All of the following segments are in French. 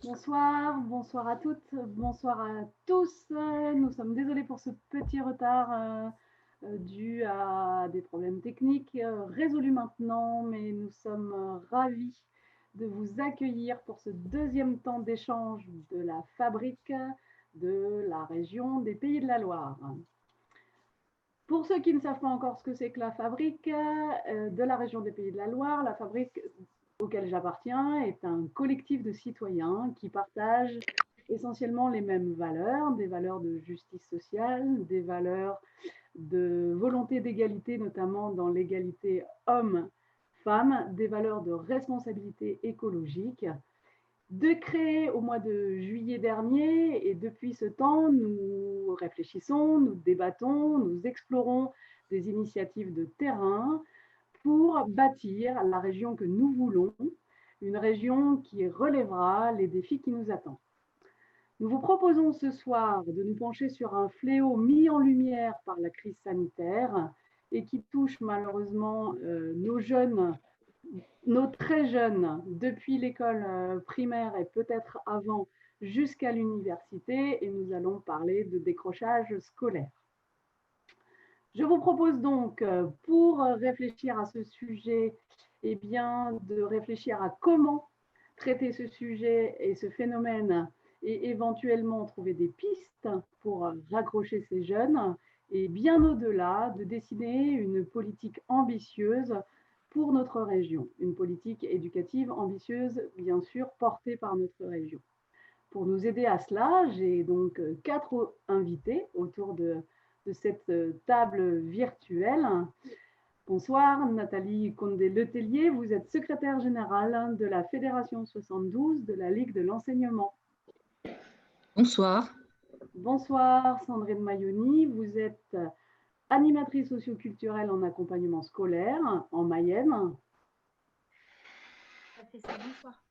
Bonsoir à toutes, bonsoir à tous. Nous sommes désolés pour ce petit retard dû à des problèmes techniques résolus maintenant, mais nous sommes ravis de vous accueillir pour ce deuxième temps d'échange de la fabrique de la région des Pays de la Loire. Pour ceux qui ne savent pas encore ce que c'est que la fabrique de la région des Pays de la Loire, la fabrique auquel j'appartiens est un collectif de citoyens qui partagent essentiellement les mêmes valeurs, des valeurs de justice sociale, des valeurs de volonté d'égalité, notamment dans l'égalité homme-femme, des valeurs de responsabilité écologique, de créer au mois de juillet dernier. Et depuis ce temps, nous réfléchissons, nous débattons, nous explorons des initiatives de terrain pour bâtir la région que nous voulons, une région qui relèvera les défis qui nous attendent. Nous vous proposons ce soir de nous pencher sur un fléau mis en lumière par la crise sanitaire et qui touche malheureusement nos très jeunes, depuis l'école primaire et peut-être avant jusqu'à l'université, et nous allons parler de décrochage scolaire. Je vous propose donc, pour réfléchir à ce sujet, eh bien, de réfléchir à comment traiter ce sujet et ce phénomène et éventuellement trouver des pistes pour raccrocher ces jeunes et bien au-delà, de dessiner une politique ambitieuse pour notre région, une politique éducative ambitieuse, bien sûr, portée par notre région. Pour nous aider à cela, j'ai donc 4 invités autour de cette table virtuelle. Bonsoir, Nathalie Condé-Letellier, vous êtes secrétaire générale de la Fédération 72 de la Ligue de l'enseignement. Bonsoir. Bonsoir, Sandrine Mayoni, vous êtes animatrice socioculturelle en accompagnement scolaire en Mayenne. Ça fait ça, bonsoir.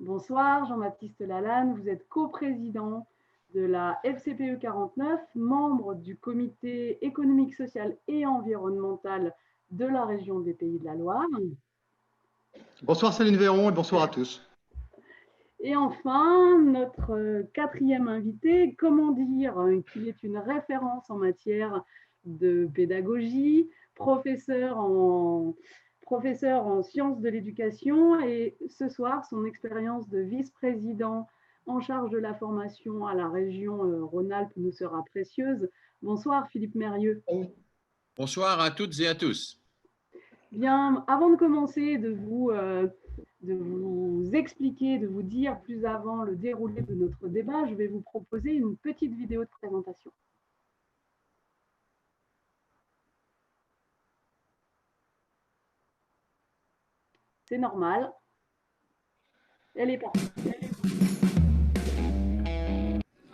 Bonsoir, Jean-Baptiste Lalanne, vous êtes coprésident de la FCPE 49, membre du comité économique, social et environnemental de la région des Pays de la Loire. Bonsoir Céline Véron et bonsoir à tous. Et enfin, notre quatrième invité, comment dire qu'il est une référence en matière de pédagogie, professeur en sciences de l'éducation, et ce soir, son expérience de vice-président en charge de la formation à la région Rhône-Alpes nous sera précieuse. Bonsoir Philippe Mérieux. Bonsoir à toutes et à tous. Bien, avant de commencer, de vous expliquer, de vous dire plus avant le déroulé de notre débat, je vais vous proposer une petite vidéo de présentation. C'est normal. Elle est partie.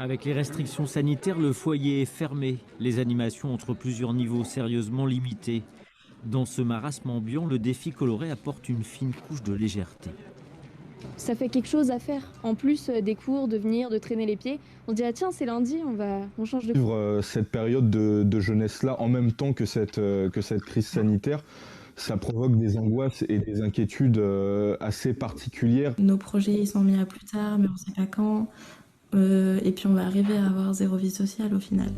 Avec les restrictions sanitaires, le foyer est fermé, les animations entre plusieurs niveaux sérieusement limitées. Dans ce marasme ambiant, le défi coloré apporte une fine couche de légèreté. Ça fait quelque chose à faire. En plus des cours, de venir, de traîner les pieds, on se dit ah tiens c'est lundi, on change de cours. Vivre cette période de jeunesse-là en même temps que cette crise sanitaire, ça provoque des angoisses et des inquiétudes assez particulières. Nos projets ils sont mis à plus tard, mais on ne sait pas quand. Et puis on va arriver à avoir zéro vie sociale au final.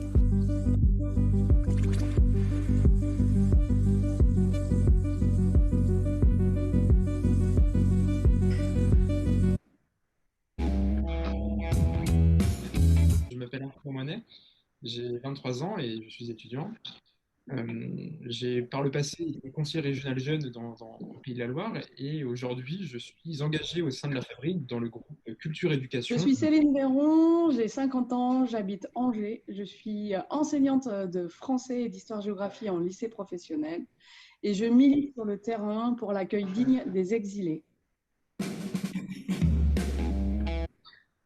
Je m'appelle Arthur Moinet, j'ai 23 ans et je suis étudiant. J'ai par le passé été conseiller régional jeune dans le Pays de la Loire et aujourd'hui je suis engagé au sein de la Fabrique dans le groupe Culture Éducation. Je suis Céline Véron, j'ai 50 ans, j'habite Angers, je suis enseignante de français et d'histoire-géographie en lycée professionnel et je milite sur le terrain pour l'accueil digne des exilés.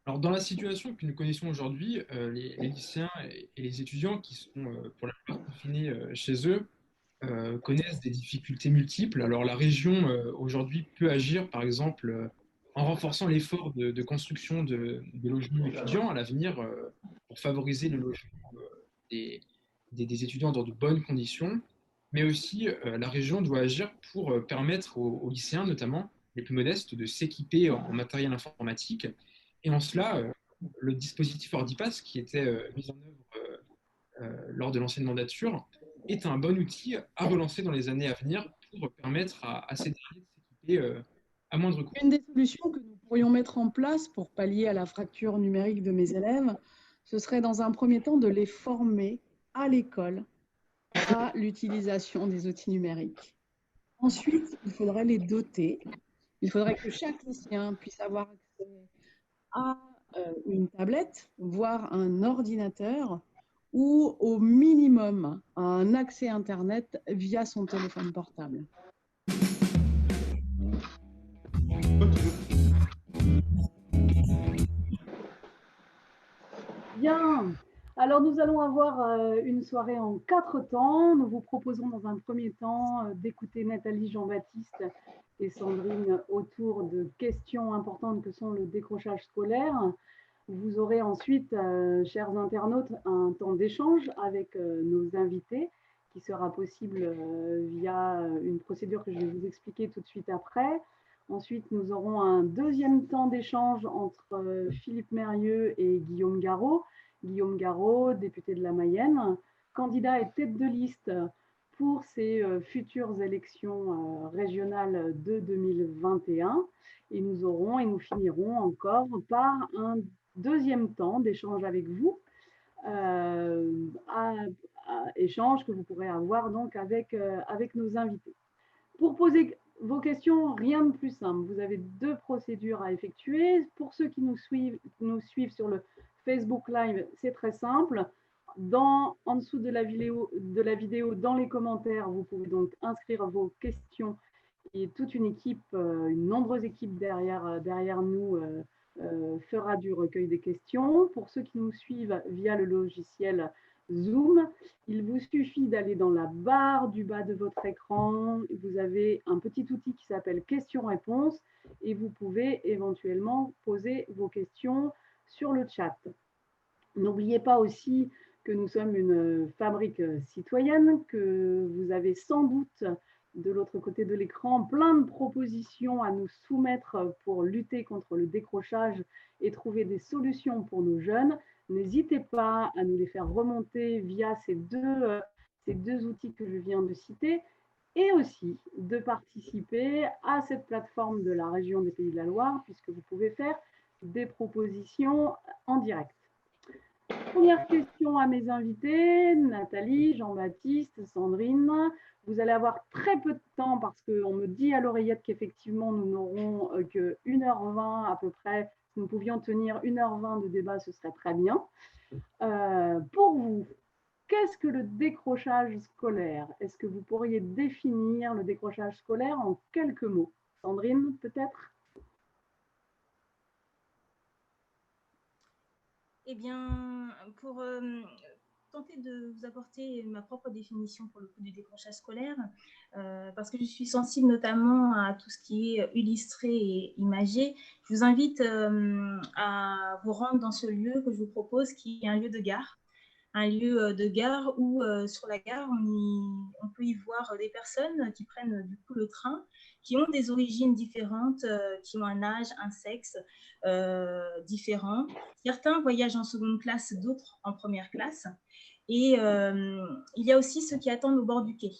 Alors, dans la situation que nous connaissons aujourd'hui, les lycéens et les étudiants qui sont pour la plupart confinés chez eux connaissent des difficultés multiples. Alors, la région aujourd'hui peut agir, par exemple, en renforçant l'effort de construction de logements étudiants à l'avenir pour favoriser le logement des étudiants dans de bonnes conditions. Mais aussi, la région doit agir pour permettre aux lycéens, notamment, les plus modestes de s'équiper en matériel informatique. Et en cela, le dispositif Ordipass, qui était mis en œuvre lors de l'ancienne mandature, est un bon outil à relancer dans les années à venir pour permettre à ces derniers de s'équiper à moindre coût. Une des solutions que nous pourrions mettre en place pour pallier à la fracture numérique de mes élèves, ce serait dans un premier temps de les former à l'école à l'utilisation des outils numériques. Ensuite, il faudrait les doter. Il faudrait que chaque lycéen puisse avoir accès à une tablette, voire un ordinateur, ou au minimum à un accès Internet via son téléphone portable. Bien. Alors, nous allons avoir une soirée en 4 temps. Nous vous proposons dans un premier temps d'écouter Nathalie, Jean-Baptiste et Sandrine autour de questions importantes que sont le décrochage scolaire. Vous aurez ensuite, chers internautes, un temps d'échange avec nos invités qui sera possible via une procédure que je vais vous expliquer tout de suite après. Ensuite, nous aurons un deuxième temps d'échange entre Philippe Mérieux et Guillaume Garot. Guillaume Garot, député de la Mayenne, candidat et tête de liste pour ces futures élections régionales de 2021. Et nous finirons encore par un deuxième temps d'échange avec vous, échange que vous pourrez avoir donc avec nos invités. Pour poser vos questions, rien de plus simple. Vous avez 2 procédures à effectuer. Pour ceux qui nous suivent sur le Facebook Live, c'est très simple. En dessous de la vidéo, dans les commentaires, vous pouvez donc inscrire vos questions. Et toute une équipe, une nombreuse équipe derrière nous fera du recueil des questions. Pour ceux qui nous suivent via le logiciel Zoom, il vous suffit d'aller dans la barre du bas de votre écran. Vous avez un petit outil qui s'appelle questions-réponses et vous pouvez éventuellement poser vos questions sur le chat. N'oubliez pas aussi que nous sommes une fabrique citoyenne, que vous avez sans doute de l'autre côté de l'écran plein de propositions à nous soumettre pour lutter contre le décrochage et trouver des solutions pour nos jeunes. N'hésitez pas à nous les faire remonter via ces deux outils que je viens de citer et aussi de participer à cette plateforme de la région des Pays de la Loire puisque vous pouvez faire des propositions en direct. Première question à mes invités, Nathalie, Jean-Baptiste, Sandrine. Vous allez avoir très peu de temps parce qu'on me dit à l'oreillette qu'effectivement nous n'aurons que 1h20 à peu près. Si nous pouvions tenir 1h20 de débat, ce serait très bien. Pour vous, qu'est-ce que le décrochage scolaire? Est-ce que vous pourriez définir le décrochage scolaire en quelques mots? Sandrine, peut-être? Eh bien, pour tenter de vous apporter ma propre définition pour le coup du décrochage scolaire, parce que je suis sensible notamment à tout ce qui est illustré et imagé, je vous invite à vous rendre dans ce lieu que je vous propose, qui est un lieu de gare. Un lieu de gare où, sur la gare, on peut y voir des personnes qui prennent du coup le train, qui ont des origines différentes, qui ont un âge, un sexe différent. Certains voyagent en seconde classe, d'autres en première classe. Et il y a aussi ceux qui attendent au bord du quai.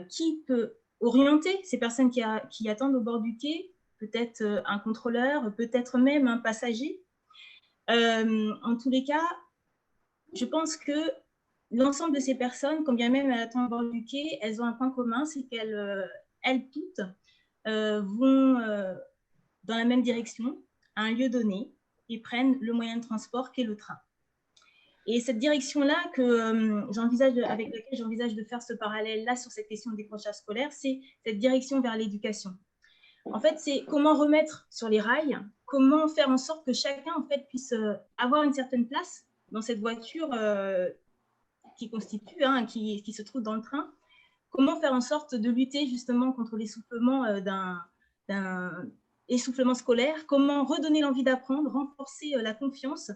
Qui peut orienter ces personnes qui attendent au bord du quai? Peut-être un contrôleur, peut-être même un passager. En tous les cas, je pense que l'ensemble de ces personnes, quand bien même elles attendent au bord du quai, elles ont un point commun, c'est qu'elles toutes vont dans la même direction, à un lieu donné, et prennent le moyen de transport qu'est le train. Et cette direction-là avec laquelle j'envisage de faire ce parallèle-là sur cette question de décrochage scolaire, c'est cette direction vers l'éducation. En fait, c'est comment remettre sur les rails, comment faire en sorte que chacun en fait, puisse avoir une certaine place dans cette voiture qui constitue, qui se trouve dans le train, comment faire en sorte de lutter justement contre l'essoufflement d'un essoufflement scolaire, comment redonner l'envie d'apprendre, renforcer la confiance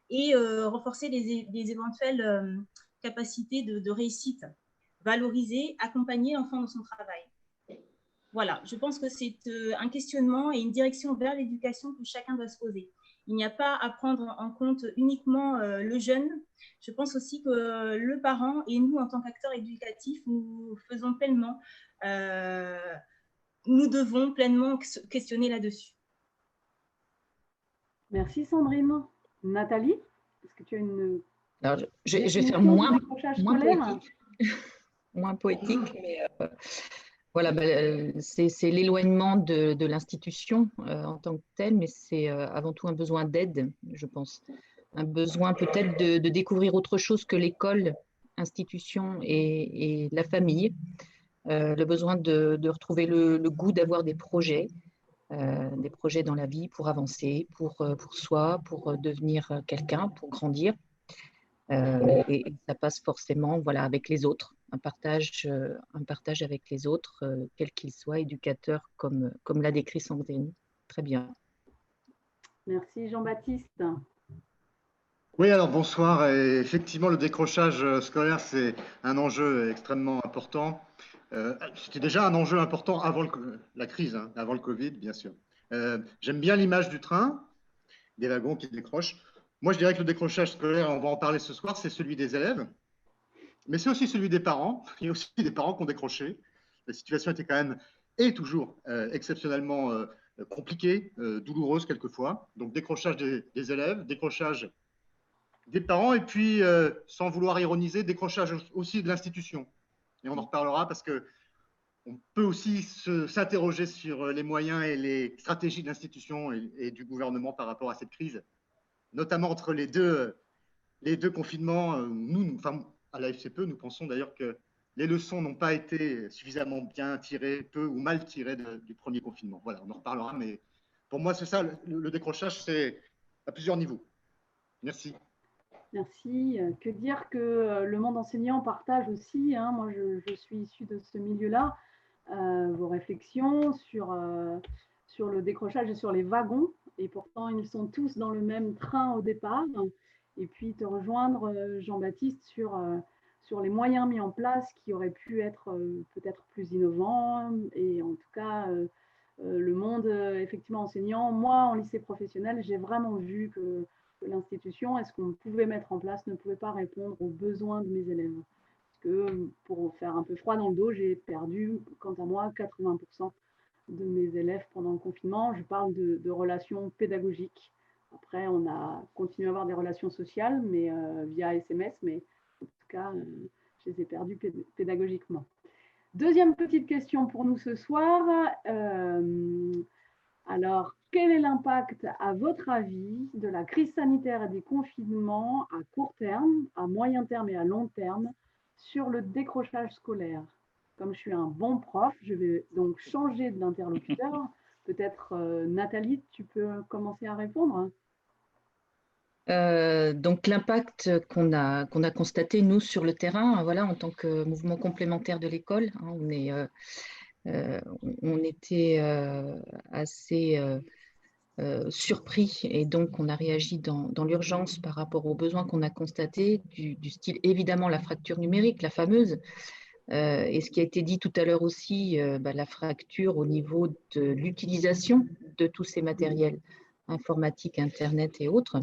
et renforcer les éventuelles capacités de réussite, valoriser, accompagner l'enfant dans son travail. Voilà, je pense que c'est un questionnement et une direction vers l'éducation que chacun doit se poser. Il n'y a pas à prendre en compte uniquement le jeune. Je pense aussi que le parent et nous, en tant qu'acteurs éducatifs, nous faisons pleinement, nous devons pleinement questionner là-dessus. Merci Sandrine. Nathalie, est-ce que tu as une Alors, je vais faire définition du moins décrochage scolaire? moins poétique, mais voilà, c'est l'éloignement de l'institution en tant que telle, mais c'est avant tout un besoin d'aide, je pense. Un besoin peut-être de découvrir autre chose que l'école, institution et la famille. Le besoin de retrouver le goût d'avoir des projets dans la vie pour avancer, pour soi, pour devenir quelqu'un, pour grandir. Et ça passe forcément voilà, avec les autres, un partage avec les autres, quels qu'ils soient, éducateurs, comme l'a décrit Sandrine. Très bien. Merci Jean-Baptiste. Oui, alors bonsoir. Et effectivement, le décrochage scolaire, c'est un enjeu extrêmement important. C'était déjà un enjeu important avant la crise, hein, avant le Covid, bien sûr. J'aime bien l'image du train, des wagons qui décrochent. Moi, je dirais que le décrochage scolaire, on va en parler ce soir, c'est celui des élèves, mais c'est aussi celui des parents. Il y a aussi des parents qui ont décroché. La situation était quand même, et toujours, exceptionnellement compliquée, douloureuse quelquefois. Donc, décrochage des élèves, décrochage des parents, et puis, sans vouloir ironiser, décrochage aussi de l'institution. Et on en reparlera parce que on peut aussi s'interroger sur les moyens et les stratégies de l'institution et du gouvernement par rapport à cette crise, notamment entre les deux confinements. Nous, enfin, à la FCPE, nous pensons d'ailleurs que les leçons n'ont pas été suffisamment bien tirées, peu ou mal tirées du premier confinement. Voilà, on en reparlera, mais pour moi, c'est ça, le décrochage, c'est à plusieurs niveaux. Merci. Merci. Que dire que le monde enseignant partage aussi, hein, moi je suis issue de ce milieu-là, vos réflexions sur le décrochage et sur les wagons, et pourtant ils sont tous dans le même train au départ, et puis te rejoindre Jean-Baptiste sur les moyens mis en place qui auraient pu être peut-être plus innovants, et en tout cas le monde effectivement enseignant. Moi en lycée professionnel, j'ai vraiment vu que l'institution et ce qu'on pouvait mettre en place ne pouvait pas répondre aux besoins de mes élèves. Parce que, pour faire un peu froid dans le dos, j'ai perdu, quant à moi, 80% de mes élèves pendant le confinement. Je parle de relations pédagogiques. Après, on a continué à avoir des relations sociales, mais via SMS, mais en tout cas, je les ai perdus pédagogiquement. Deuxième petite question pour nous ce soir. Alors, quel est l'impact, à votre avis, de la crise sanitaire et des confinements à court terme, à moyen terme et à long terme sur le décrochage scolaire? Comme je suis un bon prof, je vais donc changer d'interlocuteur. Peut-être, Nathalie, tu peux commencer à répondre. Donc l'impact qu'on a constaté, nous, sur le terrain, voilà, en tant que mouvement complémentaire de l'école, hein, on était assez surpris, et donc on a réagi dans l'urgence par rapport aux besoins qu'on a constatés, du style évidemment la fracture numérique, la fameuse, et ce qui a été dit tout à l'heure aussi, la fracture au niveau de l'utilisation de tous ces matériels informatiques, Internet et autres,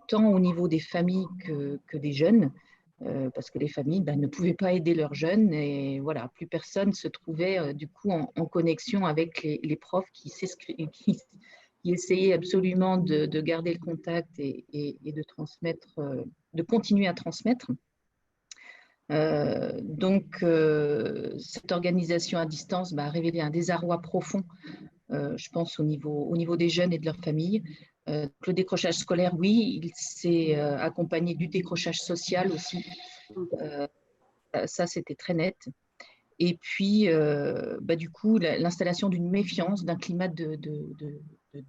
tant au niveau des familles que des jeunes, parce que les familles ne pouvaient pas aider leurs jeunes, et voilà, plus personne se trouvait du coup en connexion avec les profs qui essayaient absolument de garder le contact et de transmettre, de continuer à transmettre. Donc, cette organisation à distance a révélé un désarroi profond, je pense, au niveau des jeunes et de leurs familles. Le décrochage scolaire, oui, il s'est accompagné du décrochage social aussi. Ça, c'était très net. Et puis, du coup, l'installation d'une méfiance, d'un climat de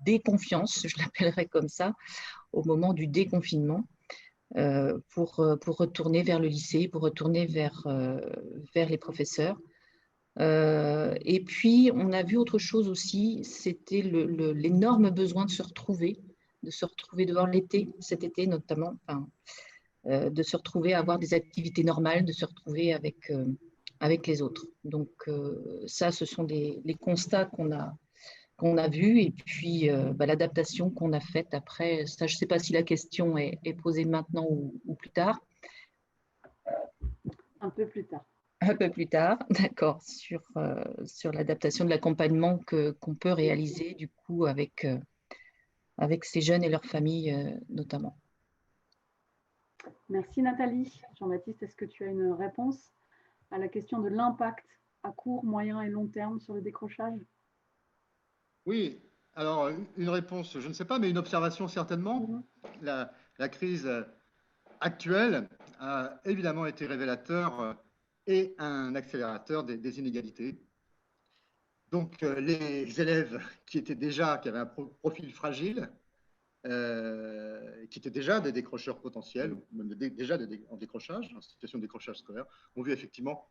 déconfiance, je l'appellerais comme ça, au moment du déconfinement, pour retourner vers le lycée, pour retourner vers les professeurs. Et puis, on a vu autre chose aussi, c'était l'énorme besoin de se retrouver devant l'été, cet été notamment, de se retrouver à avoir des activités normales, de se retrouver avec avec les autres. Donc ça, ce sont les constats qu'on a vus et puis l'adaptation qu'on a faite après. Ça, je ne sais pas si la question est posée maintenant ou plus tard. Un peu plus tard. Un peu plus tard, d'accord, sur l'adaptation de l'accompagnement qu'on peut réaliser du coup avec ces jeunes et leurs familles notamment. Merci Nathalie. Jean-Baptiste, est-ce que tu as une réponse à la question de l'impact à court, moyen et long terme sur le décrochage? Oui, alors une réponse, je ne sais pas, mais une observation certainement. La crise actuelle a évidemment été révélateur et un accélérateur des inégalités. Donc les élèves qui avaient un profil fragile, qui étaient déjà des décrocheurs potentiels, ou même déjà en décrochage, en situation de décrochage scolaire, ont vu effectivement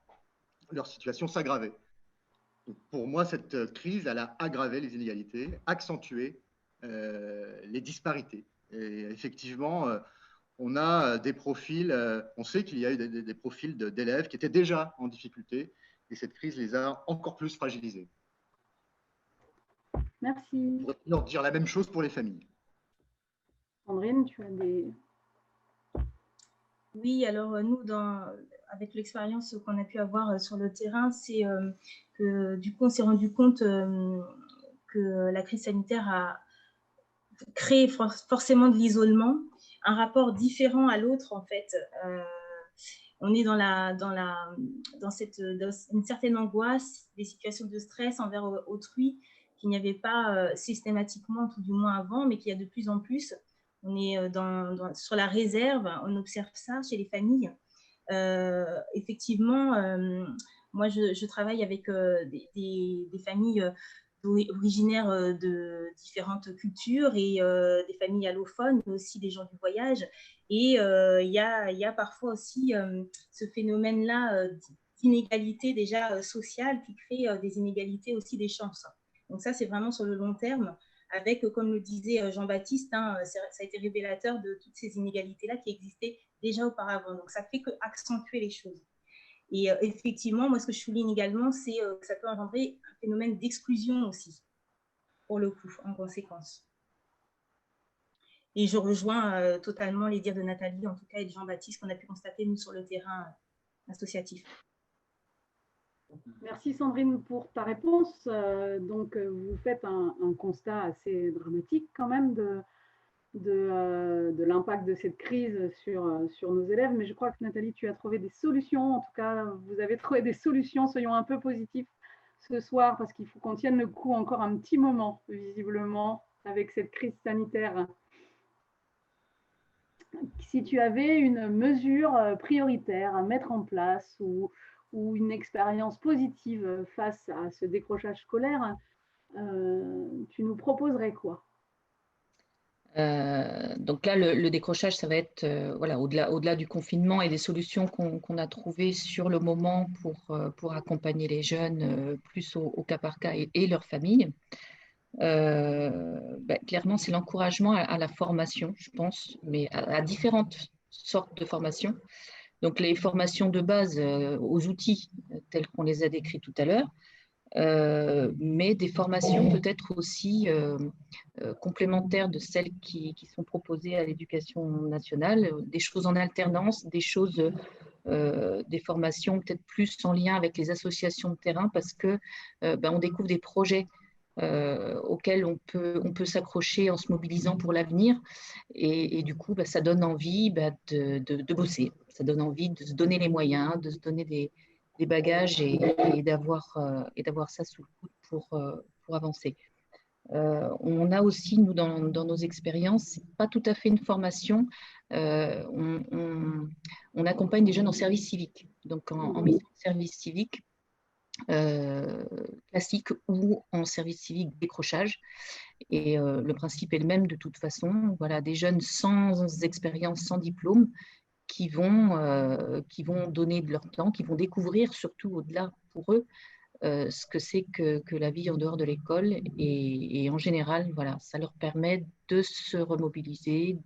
leur situation s'aggraver. Pour moi, cette crise, elle a aggravé les inégalités, accentué les disparités. Et effectivement, on a des profils, on sait qu'il y a eu des profils d'élèves qui étaient déjà en difficulté, et cette crise les a encore plus fragilisés. Merci. On pourrait leur dire la même chose pour les familles. Sandrine, tu as des... Oui, alors nous, avec l'expérience qu'on a pu avoir sur le terrain, c'est que du coup, on s'est rendu compte que la crise sanitaire a créé forcément de l'isolement, un rapport différent à l'autre, en fait. On est dans une certaine angoisse, des situations de stress envers autrui qu'il n'y avait pas systématiquement, tout du moins avant, mais qu'il y a de plus en plus. On est sur la réserve, on observe ça chez les familles. Effectivement, moi, je travaille avec des familles originaires de différentes cultures et des familles allophones, mais aussi des gens du voyage. Et il y a parfois aussi ce phénomène-là d'inégalité déjà sociale qui crée des inégalités aussi des chances. Donc ça, c'est vraiment sur le long terme, avec, comme le disait Jean-Baptiste, ça a été révélateur de toutes ces inégalités-là qui existaient déjà auparavant. Donc ça fait qu'accentuer les choses. Et effectivement, moi, ce que je souligne également, c'est que ça peut engendrer un phénomène d'exclusion aussi, pour le coup, en conséquence. Et je rejoins totalement les dires de Nathalie, en tout cas, et de Jean-Baptiste, qu'on a pu constater, nous, sur le terrain associatif. Merci Sandrine pour ta réponse. Donc, vous faites un constat assez dramatique quand même de l'impact de cette crise sur nos élèves, mais je crois que Nathalie, tu as trouvé des solutions. En tout cas, vous avez trouvé des solutions. Soyons un peu positifs ce soir parce qu'il faut qu'on tienne le coup encore un petit moment, visiblement, avec cette crise sanitaire. Si tu avais une mesure prioritaire à mettre en place ou une expérience positive face à ce décrochage scolaire, tu nous proposerais quoi? Donc là, le décrochage, ça va être voilà, au-delà du confinement et des solutions qu'on a trouvées sur le moment pour accompagner les jeunes plus au cas par cas et leurs familles. Clairement, c'est l'encouragement à la formation, je pense, mais à différentes sortes de formations. Donc les formations de base aux outils tels qu'on les a décrits tout à l'heure, mais des formations peut-être aussi complémentaires de celles qui sont proposées à l'éducation nationale, des choses en alternance, des formations peut-être plus en lien avec les associations de terrain parce que on découvre des projets auxquels on peut s'accrocher en se mobilisant pour l'avenir et du coup ça donne envie de bosser, ça donne envie de se donner les moyens, de se donner des bagages et d'avoir ça sous le coude pour avancer. On a aussi, nous, dans nos expériences, c'est pas tout à fait une formation, on accompagne des jeunes en service civique, donc en mission de service civique classique ou en service civique décrochage. Et le principe est le même de toute façon. Voilà, des jeunes sans expérience, sans diplôme, qui vont donner de leur temps, qui vont découvrir surtout au-delà pour eux ce que c'est que la vie en dehors de l'école. Et en général, voilà, ça leur permet de se remobiliser,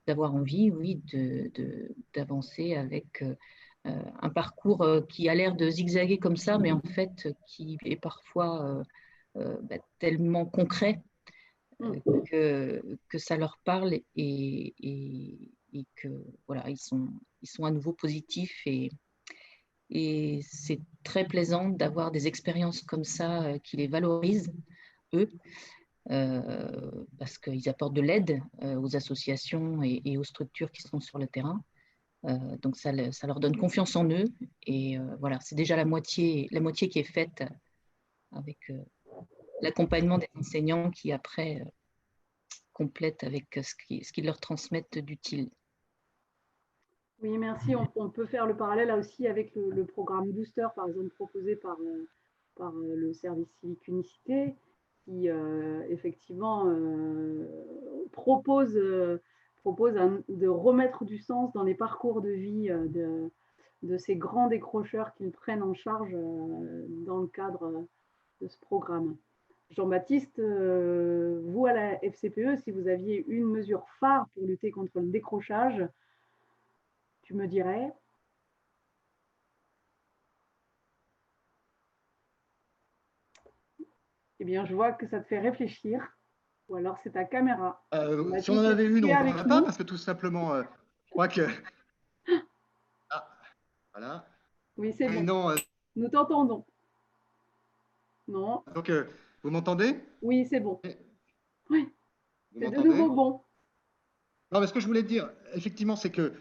d'avoir envie, oui, d'avancer avec un parcours qui a l'air de zigzaguer comme ça, mais en fait qui est parfois tellement concret que ça leur parle et que voilà, ils sont à nouveau positifs et c'est très plaisant d'avoir des expériences comme ça qui les valorisent, eux, parce qu'ils apportent de l'aide aux associations et aux structures qui sont sur le terrain. Donc ça leur donne confiance en eux et voilà, c'est déjà la moitié qui est faite avec l'accompagnement des enseignants qui après complètent avec ce qu'ils leur transmettent d'utile. Oui, merci. On peut faire le parallèle là aussi avec le programme Booster, par exemple, proposé par le service civique unicité, qui effectivement propose de remettre du sens dans les parcours de vie de ces grands décrocheurs qu'ils prennent en charge dans le cadre de ce programme. Jean-Baptiste, vous à la FCPE, si vous aviez une mesure phare pour lutter contre le décrochage, tu me dirais? Eh bien, je vois que ça te fait réfléchir. Ou alors c'est ta caméra. Si on en avait une, on n'en a pas, parce que tout simplement, je crois que... Ah, voilà. Oui, c'est bon. Non, nous t'entendons. Non. Donc, vous m'entendez? Oui, c'est bon. Oui, c'est de nouveau bon. Non, mais ce que je voulais dire, effectivement, c'est que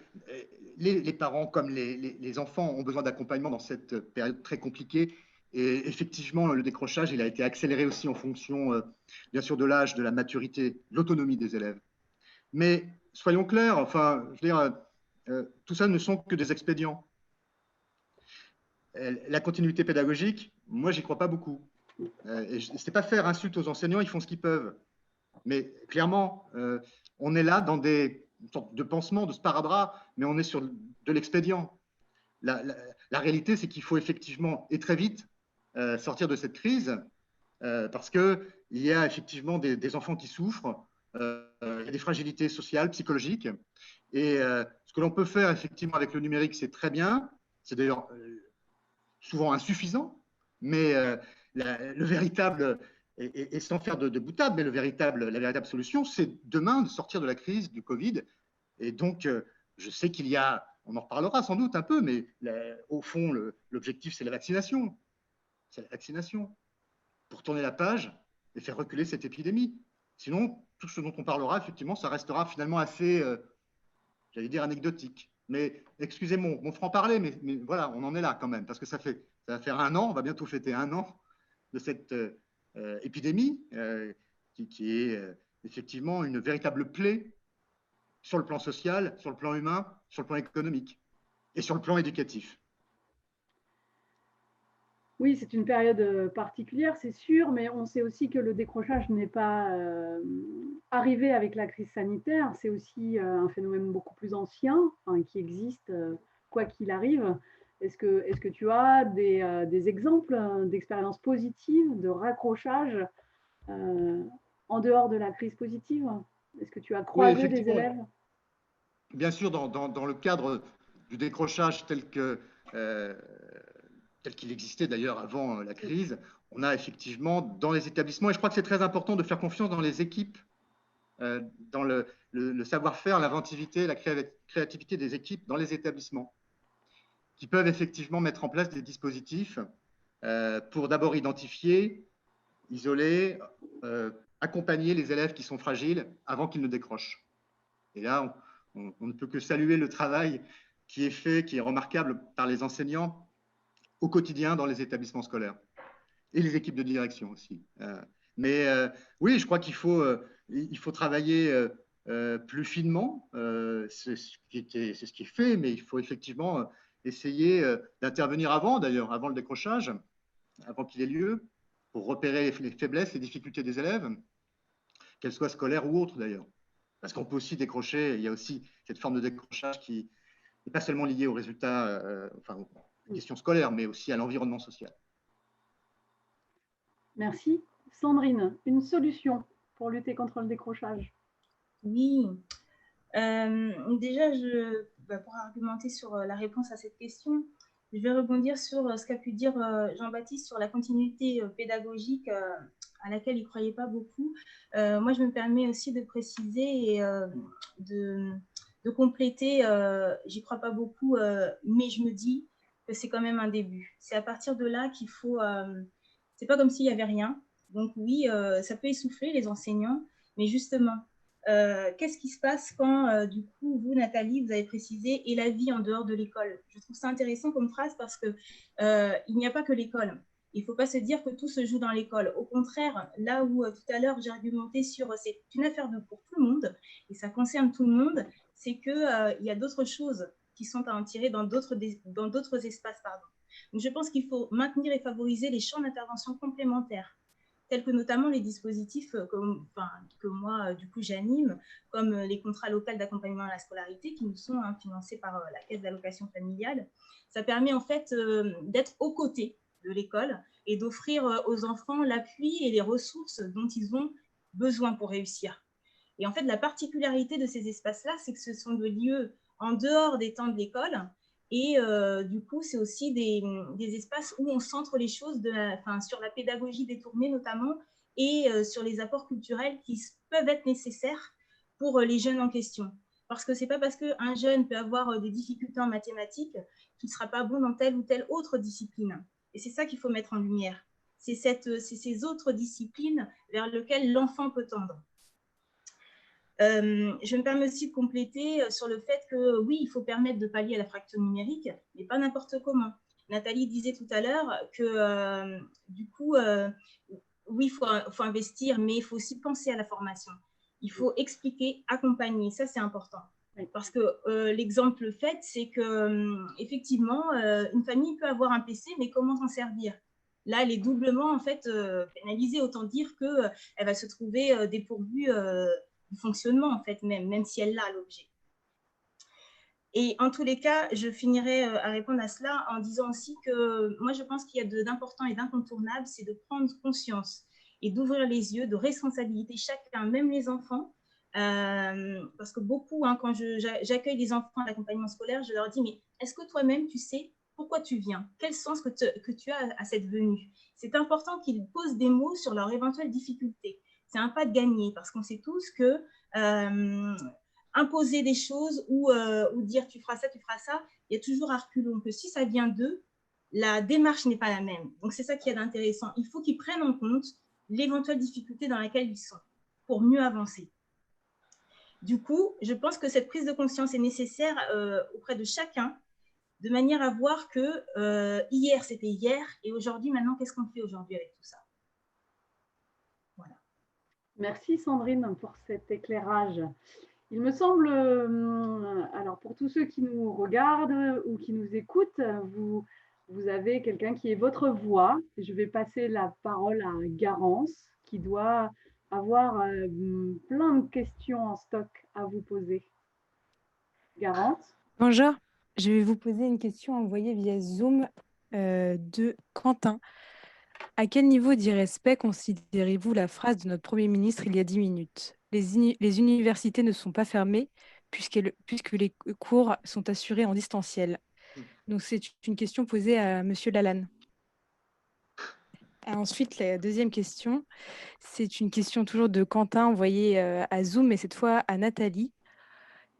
les parents comme les enfants ont besoin d'accompagnement dans cette période très compliquée. Et effectivement, le décrochage, il a été accéléré aussi en fonction, bien sûr, de l'âge, de la maturité, de l'autonomie des élèves. Mais soyons clairs, enfin, je veux dire, tout ça ne sont que des expédients. La continuité pédagogique, moi, j'y crois pas beaucoup. Et ce n'est pas faire insulte aux enseignants, ils font ce qu'ils peuvent. Mais clairement, on est là dans une sorte de pansement, de sparadrap, mais on est sur de l'expédient. La réalité, c'est qu'il faut effectivement, et très vite, sortir de cette crise, parce qu'il y a effectivement des enfants qui souffrent, il y a des fragilités sociales, psychologiques, et ce que l'on peut faire effectivement avec le numérique, c'est très bien, c'est d'ailleurs souvent insuffisant, mais le véritable, et sans faire de boutade, mais la véritable solution, c'est demain de sortir de la crise du Covid. Et donc, je sais qu'il y a, on en reparlera sans doute un peu, mais au fond, l'objectif, c'est la vaccination. C'est la vaccination pour tourner la page et faire reculer cette épidémie. Sinon, tout ce dont on parlera, effectivement, ça restera finalement assez, j'allais dire, anecdotique. Mais excusez mon franc-parler, mais voilà, on en est là quand même, parce que ça va faire 1 an, on va bientôt fêter 1 an de cette épidémie qui est effectivement une véritable plaie sur le plan social, sur le plan humain, sur le plan économique et sur le plan éducatif. Oui, c'est une période particulière, c'est sûr, mais on sait aussi que le décrochage n'est pas arrivé avec la crise sanitaire. C'est aussi un phénomène beaucoup plus ancien, enfin, qui existe quoi qu'il arrive. Est-ce que tu as des exemples d'expériences positives, de raccrochage en dehors de la crise positive? Est-ce que tu as croisé des élèves? Bien sûr, dans le cadre du décrochage tel qu'il existait d'ailleurs avant la crise, on a effectivement dans les établissements, et je crois que c'est très important de faire confiance dans les équipes, dans le savoir-faire, l'inventivité, la créativité des équipes dans les établissements, qui peuvent effectivement mettre en place des dispositifs pour d'abord identifier, isoler, accompagner les élèves qui sont fragiles avant qu'ils ne décrochent. Et là, on ne peut que saluer le travail qui est fait, qui est remarquable par les enseignants au quotidien dans les établissements scolaires et les équipes de direction aussi. Mais oui, je crois qu'il faut travailler plus finement. C'est ce qui est fait, mais il faut effectivement essayer d'intervenir avant, d'ailleurs, avant le décrochage, avant qu'il ait lieu, pour repérer les faiblesses, les difficultés des élèves, qu'elles soient scolaires ou autres d'ailleurs. Parce qu'on peut aussi décrocher, il y a aussi cette forme de décrochage qui n'est pas seulement liée aux résultats, enfin aux questions scolaires, mais aussi à l'environnement social. Merci. Sandrine, une solution pour lutter contre le décrochage? Oui. Déjà, pour argumenter sur la réponse à cette question, je vais rebondir sur ce qu'a pu dire Jean-Baptiste sur la continuité pédagogique à laquelle il ne croyait pas beaucoup. Moi, je me permets aussi de préciser et de compléter, j'y crois pas beaucoup, mais je me dis que c'est quand même un début. C'est à partir de là qu'il faut... c'est pas comme s'il n'y avait rien. Donc oui, ça peut essouffler les enseignants, mais justement, qu'est-ce qui se passe quand, du coup, vous, Nathalie, vous avez précisé « et la vie en dehors de l'école ». Je trouve ça intéressant comme phrase parce qu'il n'y a pas que l'école. Il ne faut pas se dire que tout se joue dans l'école. Au contraire, là où tout à l'heure j'ai argumenté sur c'est une affaire pour tout le monde, et ça concerne tout le monde, c'est qu'il y a d'autres choses qui sont à en tirer dans d'autres espaces. Donc, je pense qu'il faut maintenir et favoriser les champs d'intervention complémentaires, tels que notamment les dispositifs que moi, du coup, j'anime, comme les contrats locaux d'accompagnement à la scolarité qui nous sont financés par la Caisse d'allocation familiale. Ça permet en fait d'être aux côtés de l'école et d'offrir aux enfants l'appui et les ressources dont ils ont besoin pour réussir. Et en fait, la particularité de ces espaces-là, c'est que ce sont des lieux en dehors des temps de l'école. Et du coup, c'est aussi des espaces où on centre les choses sur la pédagogie détournée notamment et sur les apports culturels qui peuvent être nécessaires pour les jeunes en question. Parce que ce n'est pas parce qu'un jeune peut avoir des difficultés en mathématiques qu'il ne sera pas bon dans telle ou telle autre discipline. Et c'est ça qu'il faut mettre en lumière. C'est ces autres disciplines vers lesquelles l'enfant peut tendre. Je me permets aussi de compléter sur le fait que oui, il faut permettre de pallier à la fracture numérique, mais pas n'importe comment. Nathalie disait tout à l'heure que du coup, oui, il faut investir, mais il faut aussi penser à la formation. Il faut expliquer, accompagner, ça c'est important. Parce que l'exemple fait, c'est qu'effectivement, une famille peut avoir un PC, mais comment s'en servir? Là, elle est doublement en fait, pénalisée, autant dire qu'elle va se trouver dépourvue du fonctionnement, en fait, même si elle l'a l'objet. Et en tous les cas, je finirai à répondre à cela en disant aussi que moi, je pense qu'il y a d'important et d'incontournable, c'est de prendre conscience et d'ouvrir les yeux, de responsabiliser chacun, même les enfants, parce que beaucoup, quand j'accueille des enfants à l'accompagnement scolaire, je leur dis, mais est-ce que toi-même, tu sais pourquoi tu viens? Quel sens que tu as à cette venue? C'est important qu'ils posent des mots sur leurs éventuelles difficultés. C'est un pas de gagner, parce qu'on sait tous que imposer des choses ou dire tu feras ça, il y a toujours à reculons, que si ça vient d'eux, la démarche n'est pas la même. Donc, c'est ça qui est intéressant. Il faut qu'ils prennent en compte l'éventuelle difficulté dans laquelle ils sont pour mieux avancer. Du coup, je pense que cette prise de conscience est nécessaire auprès de chacun, de manière à voir que hier, c'était hier, et aujourd'hui, maintenant, qu'est-ce qu'on fait aujourd'hui avec tout ça? Voilà. Merci Sandrine pour cet éclairage. Il me semble, alors pour tous ceux qui nous regardent ou qui nous écoutent, vous avez quelqu'un qui est votre voix. Je vais passer la parole à Garance, qui doit avoir plein de questions en stock à vous poser. Garance? Bonjour, je vais vous poser une question envoyée via Zoom de Quentin. À quel niveau d'irrespect considérez-vous la phrase de notre Premier ministre il y a 10 minutes? Les universités ne sont pas fermées puisque les cours sont assurés en distanciel. Donc, c'est une question posée à Monsieur Lalanne. Ensuite, la deuxième question, c'est une question toujours de Quentin envoyée à Zoom, mais cette fois à Nathalie.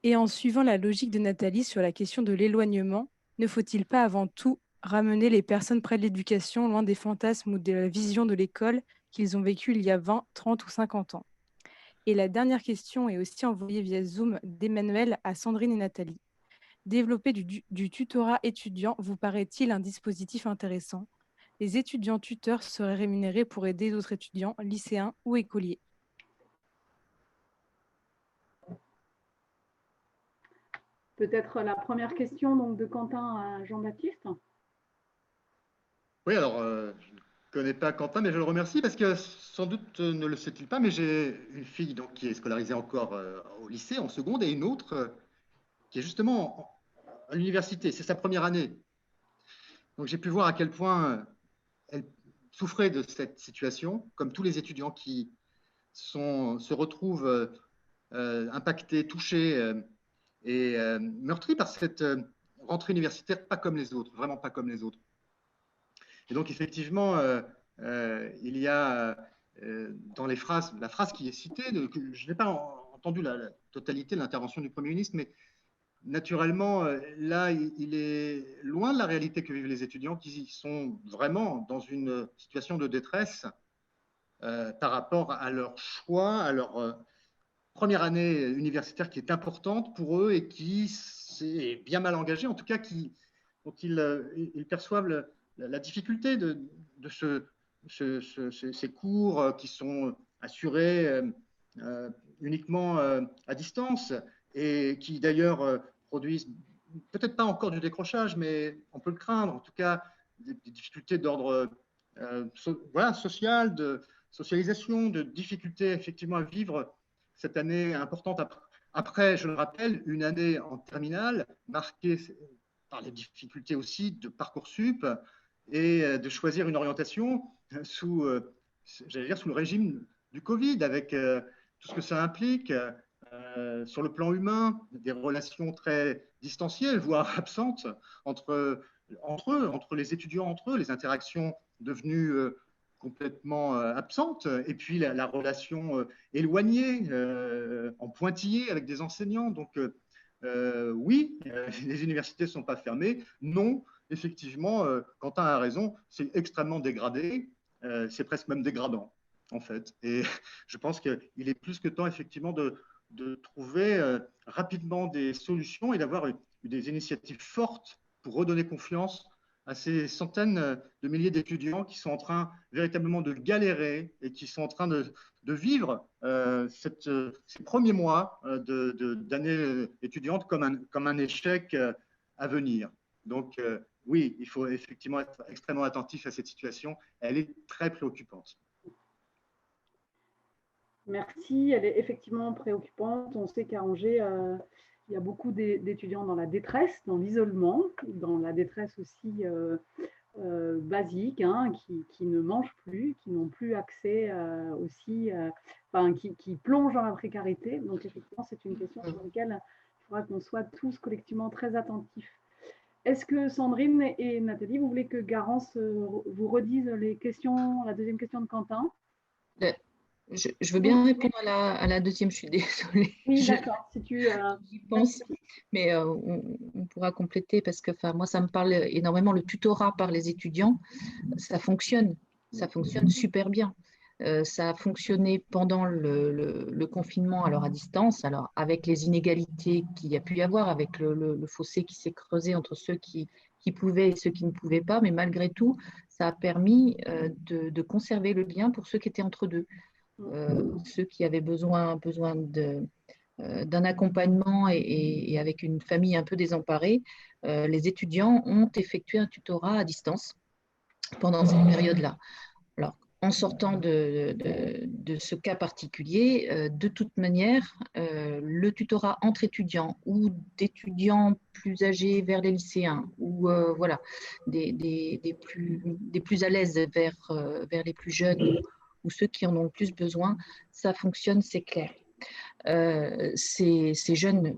Et en suivant la logique de Nathalie sur la question de l'éloignement, ne faut-il pas avant tout ramener les personnes près de l'éducation, loin des fantasmes ou de la vision de l'école qu'ils ont vécue il y a 20, 30 ou 50 ans? Et la dernière question est aussi envoyée via Zoom d'Emmanuel à Sandrine et Nathalie. Développer du tutorat étudiant vous paraît-il un dispositif intéressant? Les étudiants tuteurs seraient rémunérés pour aider d'autres étudiants, lycéens ou écoliers. Peut-être la première question donc, de Quentin à Jean-Baptiste. Oui, alors, je ne connais pas Quentin, mais je le remercie parce que sans doute ne le sait-il pas, mais j'ai une fille donc, qui est scolarisée encore au lycée, en seconde, et une autre qui est justement à l'université. C'est sa première année. Donc, j'ai pu voir à quel point elle souffrait de cette situation, comme tous les étudiants qui se retrouvent impactés, touchés. meurtri par cette rentrée universitaire pas comme les autres, vraiment pas comme les autres. Et donc, effectivement, il y a dans les phrases, la phrase qui est citée, je n'ai pas entendu la totalité de l'intervention du Premier ministre, mais naturellement, là, il est loin de la réalité que vivent les étudiants qui sont vraiment dans une situation de détresse par rapport à leur choix, à leur première année universitaire qui est importante pour eux et qui s'est bien mal engagée, en tout cas dont ils perçoivent la difficulté de ces cours qui sont assurés uniquement à distance et qui d'ailleurs produisent peut-être pas encore du décrochage, mais on peut le craindre, en tout cas des difficultés d'ordre social, de socialisation, de difficultés effectivement à vivre cette année importante après, je le rappelle, une année en terminale marquée par les difficultés aussi de Parcoursup et de choisir une orientation sous le régime du Covid, avec tout ce que ça implique sur le plan humain, des relations très distancielles, voire absentes entre les étudiants entre eux, les interactions devenues complètement absente, et puis la relation éloignée, en pointillé avec des enseignants. Donc oui, les universités ne sont pas fermées. Non, effectivement, Quentin a raison, c'est extrêmement dégradé, c'est presque même dégradant, en fait. Et je pense qu'il est plus que temps, effectivement, de trouver rapidement des solutions et d'avoir des initiatives fortes pour redonner confiance à ces centaines de milliers d'étudiants qui sont en train véritablement de galérer et qui sont en train de vivre ces premiers mois d'année étudiante comme un échec à venir. Donc oui, il faut effectivement être extrêmement attentif à cette situation. Elle est très préoccupante. Merci, elle est effectivement préoccupante. On sait qu'à Angers, il y a beaucoup d'étudiants dans la détresse, dans l'isolement, dans la détresse aussi basique, hein, qui ne mangent plus, qui n'ont plus accès aussi, qui plongent dans la précarité. Donc effectivement, c'est une question sur laquelle il faudra qu'on soit tous collectivement très attentifs. Est-ce que Sandrine et Nathalie, vous voulez que Garance vous redise les questions, la deuxième question de Quentin? Je veux bien répondre à la deuxième, je suis désolée. Oui, d'accord, si tu j'y pense, mais on pourra compléter parce que moi, ça me parle énormément. Le tutorat par les étudiants, ça fonctionne super bien. Ça a fonctionné pendant le confinement, alors à distance, alors avec les inégalités qu'il y a pu y avoir, avec le fossé qui s'est creusé entre ceux qui pouvaient et ceux qui ne pouvaient pas, mais malgré tout, ça a permis de conserver le lien pour ceux qui étaient entre deux. Ceux qui avaient besoin d'un accompagnement et avec une famille un peu désemparée, les étudiants ont effectué un tutorat à distance pendant cette période-là. Alors, en sortant de ce cas particulier, de toute manière, le tutorat entre étudiants ou d'étudiants plus âgés vers les lycéens ou voilà, des plus à l'aise vers les plus jeunes ou ceux qui en ont le plus besoin, ça fonctionne, c'est clair. Ces jeunes,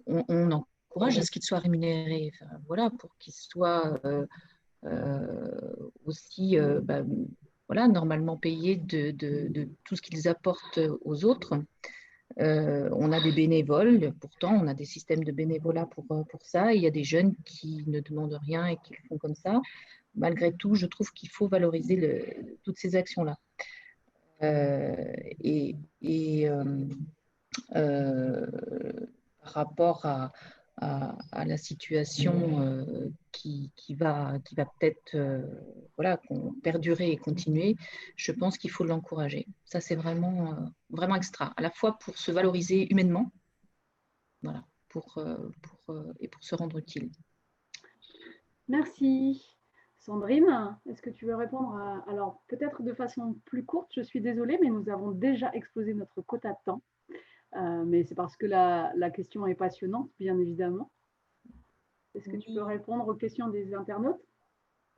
on encourage à ce qu'ils soient rémunérés, voilà, pour qu'ils soient aussi voilà, normalement payés de tout ce qu'ils apportent aux autres. On a des bénévoles, pourtant on a des systèmes de bénévolat pour ça. Il y a des jeunes qui ne demandent rien et qui le font comme ça. Malgré tout, je trouve qu'il faut valoriser toutes ces actions-là. Par rapport à la situation qui va peut-être voilà, perdurer et continuer, je pense qu'il faut l'encourager. Ça, c'est vraiment extra, à la fois pour se valoriser humainement, voilà, et pour se rendre utile. Merci. Sandrine, est-ce que tu veux répondre alors peut-être de façon plus courte, je suis désolée, mais nous avons déjà explosé notre quota de temps. Mais c'est parce que la question est passionnante, bien évidemment. Est-ce que tu peux répondre aux questions des internautes?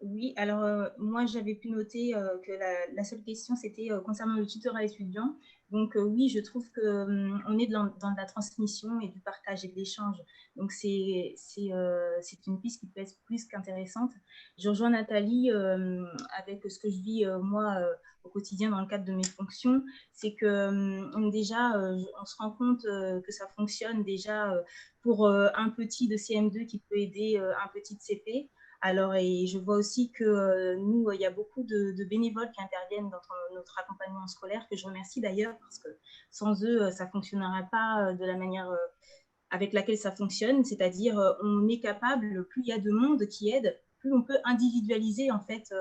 Oui, alors moi j'avais pu noter que la seule question c'était concernant le tutorat étudiant. Donc oui, je trouve qu'on est dans la transmission et du partage et de l'échange. Donc c'est une piste qui peut être plus qu'intéressante. Je rejoins Nathalie avec ce que je vis moi au quotidien dans le cadre de mes fonctions. C'est que déjà on se rend compte que ça fonctionne déjà pour un petit de CM2 qui peut aider un petit de CP. Alors, et je vois aussi que nous, il y a beaucoup de bénévoles qui interviennent dans notre accompagnement scolaire, que je remercie d'ailleurs, parce que sans eux, ça ne fonctionnerait pas de la manière avec laquelle ça fonctionne. C'est-à-dire, on est capable, plus il y a de monde qui aide, plus on peut individualiser en fait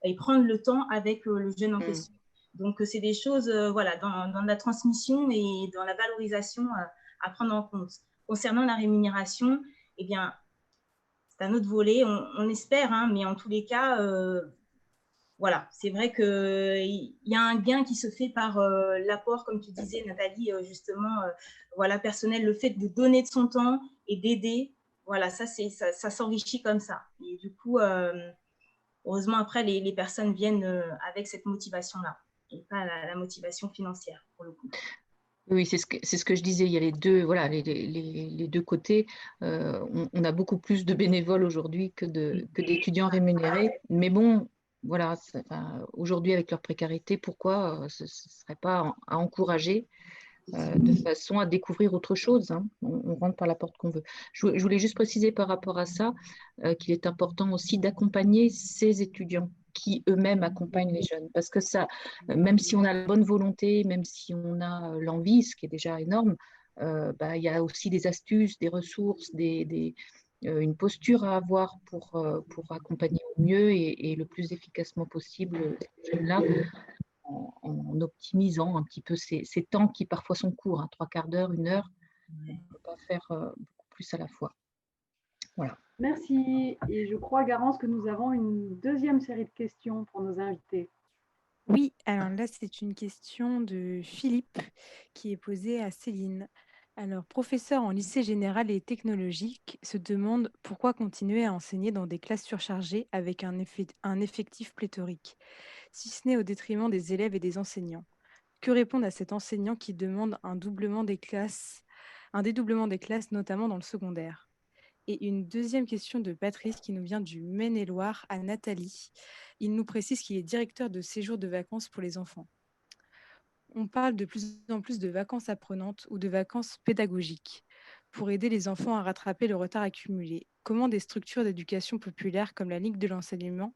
et prendre le temps avec le jeune en question. Donc, c'est des choses voilà, dans la transmission et dans la valorisation à prendre en compte. Concernant la rémunération, eh bien, c'est un autre volet, on espère, hein, mais en tous les cas, voilà, c'est vrai qu'il y a un gain qui se fait par l'apport, comme tu disais, Nathalie, justement, voilà, personnel, le fait de donner de son temps et d'aider, voilà, ça s'enrichit comme ça. Et du coup, heureusement, après, les personnes viennent avec cette motivation-là, et pas la motivation financière, pour le coup. Oui, c'est ce que je disais. Il y a les deux, voilà, les deux côtés. On a beaucoup plus de bénévoles aujourd'hui que d'étudiants rémunérés. Mais bon, voilà, aujourd'hui, avec leur précarité, pourquoi ce ne serait pas à encourager de façon à découvrir autre chose, hein. On rentre par la porte qu'on veut. Je voulais juste préciser par rapport à ça qu'il est important aussi d'accompagner ces étudiants qui eux-mêmes accompagnent les jeunes. Parce que ça, même si on a la bonne volonté, même si on a l'envie, ce qui est déjà énorme, il y a aussi des astuces, des ressources, une posture à avoir pour accompagner au mieux et le plus efficacement possible ces jeunes-là, en optimisant un petit peu ces temps qui parfois sont courts, hein, 3/4 d'heure, 1 heure. On ne peut pas faire beaucoup plus à la fois. Voilà. Merci. Et je crois, Garance, que nous avons une deuxième série de questions pour nos invités. Oui, alors là, c'est une question de Philippe qui est posée à Céline. Alors, professeur en lycée général et technologique se demande pourquoi continuer à enseigner dans des classes surchargées avec un effectif pléthorique, si ce n'est au détriment des élèves et des enseignants. Que répondre à cet enseignant qui demande un dédoublement des classes, notamment dans le secondaire? Et une deuxième question de Patrice qui nous vient du Maine-et-Loire à Nathalie. Il nous précise qu'il est directeur de séjour de vacances pour les enfants. On parle de plus en plus de vacances apprenantes ou de vacances pédagogiques pour aider les enfants à rattraper le retard accumulé. Comment des structures d'éducation populaire comme la Ligue de l'enseignement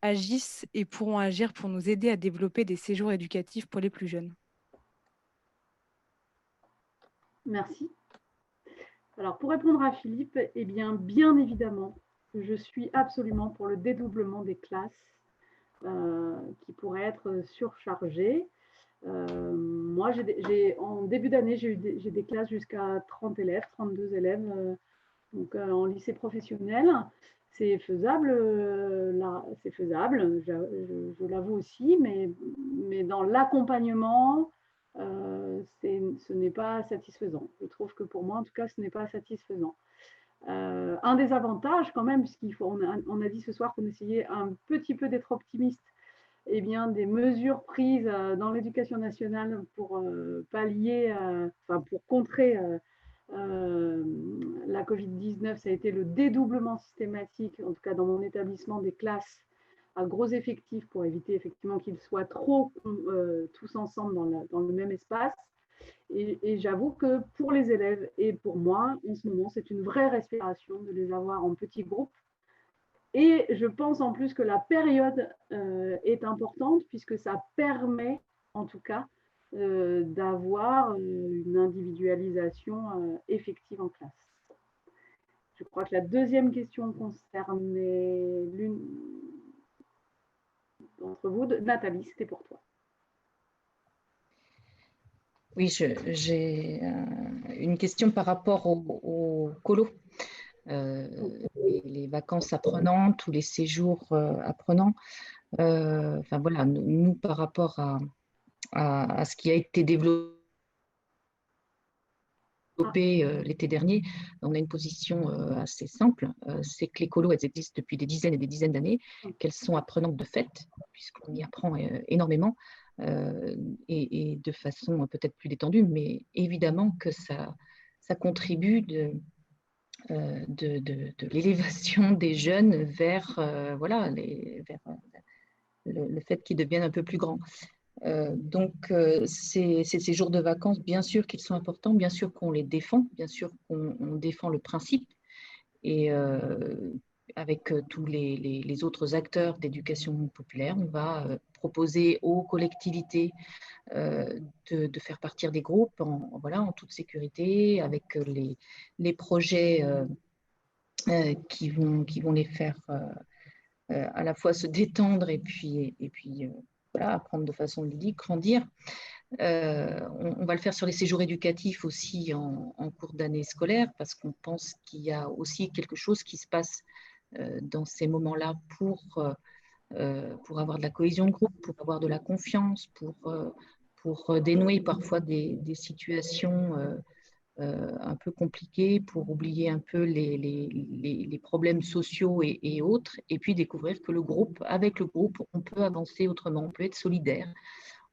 agissent et pourront agir pour nous aider à développer des séjours éducatifs pour les plus jeunes? Merci. Alors, pour répondre à Philippe, eh bien évidemment, je suis absolument pour le dédoublement des classes qui pourraient être surchargées. Moi, en début d'année, j'ai des classes jusqu'à 30 élèves, 32 élèves, donc en lycée professionnel. C'est faisable, là, c'est faisable, je l'avoue aussi, mais dans l'accompagnement, ce n'est pas satisfaisant. Je trouve que pour moi, en tout cas, ce n'est pas satisfaisant. Un des avantages quand même, on a dit ce soir qu'on essayait un petit peu d'être optimiste, eh bien, des mesures prises dans l'éducation nationale pour pallier, pour contrer la Covid-19, ça a été le dédoublement systématique, en tout cas dans mon établissement, des classes à gros effectifs pour éviter effectivement qu'ils soient trop tous ensemble dans le même espace. Et j'avoue que pour les élèves et pour moi, en ce moment, c'est une vraie respiration de les avoir en petits groupes. Et je pense en plus que la période est importante puisque ça permet, en tout cas, d'avoir une individualisation effective en classe. Je crois que la deuxième question concernait l'une d'entre vous. Nathalie, c'était pour toi. Oui, j'ai une question par rapport au colo. Les vacances apprenantes ou les séjours apprenants. Voilà, nous, par rapport à ce qui a été développé développé l'été dernier, on a une position assez simple, c'est que les colos, elles existent depuis des dizaines et des dizaines d'années, qu'elles sont apprenantes de fait, puisqu'on y apprend énormément, et de façon peut-être plus détendue, mais évidemment que ça contribue de l'élévation des jeunes vers, voilà, vers le fait qu'ils deviennent un peu plus grands. Donc, ces jours de vacances, bien sûr qu'ils sont importants, bien sûr qu'on les défend, bien sûr qu'on défend le principe. Et avec tous les autres acteurs d'éducation populaire, on va proposer aux collectivités de faire partir des groupes voilà, en toute sécurité, avec les projets qui vont les faire à la fois se détendre et puis voilà, apprendre de façon ludique, grandir. On va le faire sur les séjours éducatifs aussi en cours d'année scolaire, parce qu'on pense qu'il y a aussi quelque chose qui se passe dans ces moments-là pour avoir de la cohésion de groupe, pour avoir de la confiance, pour dénouer parfois des situations un peu compliquées, pour oublier un peu les problèmes sociaux et autres, et puis découvrir que avec le groupe, on peut avancer autrement, on peut être solidaire,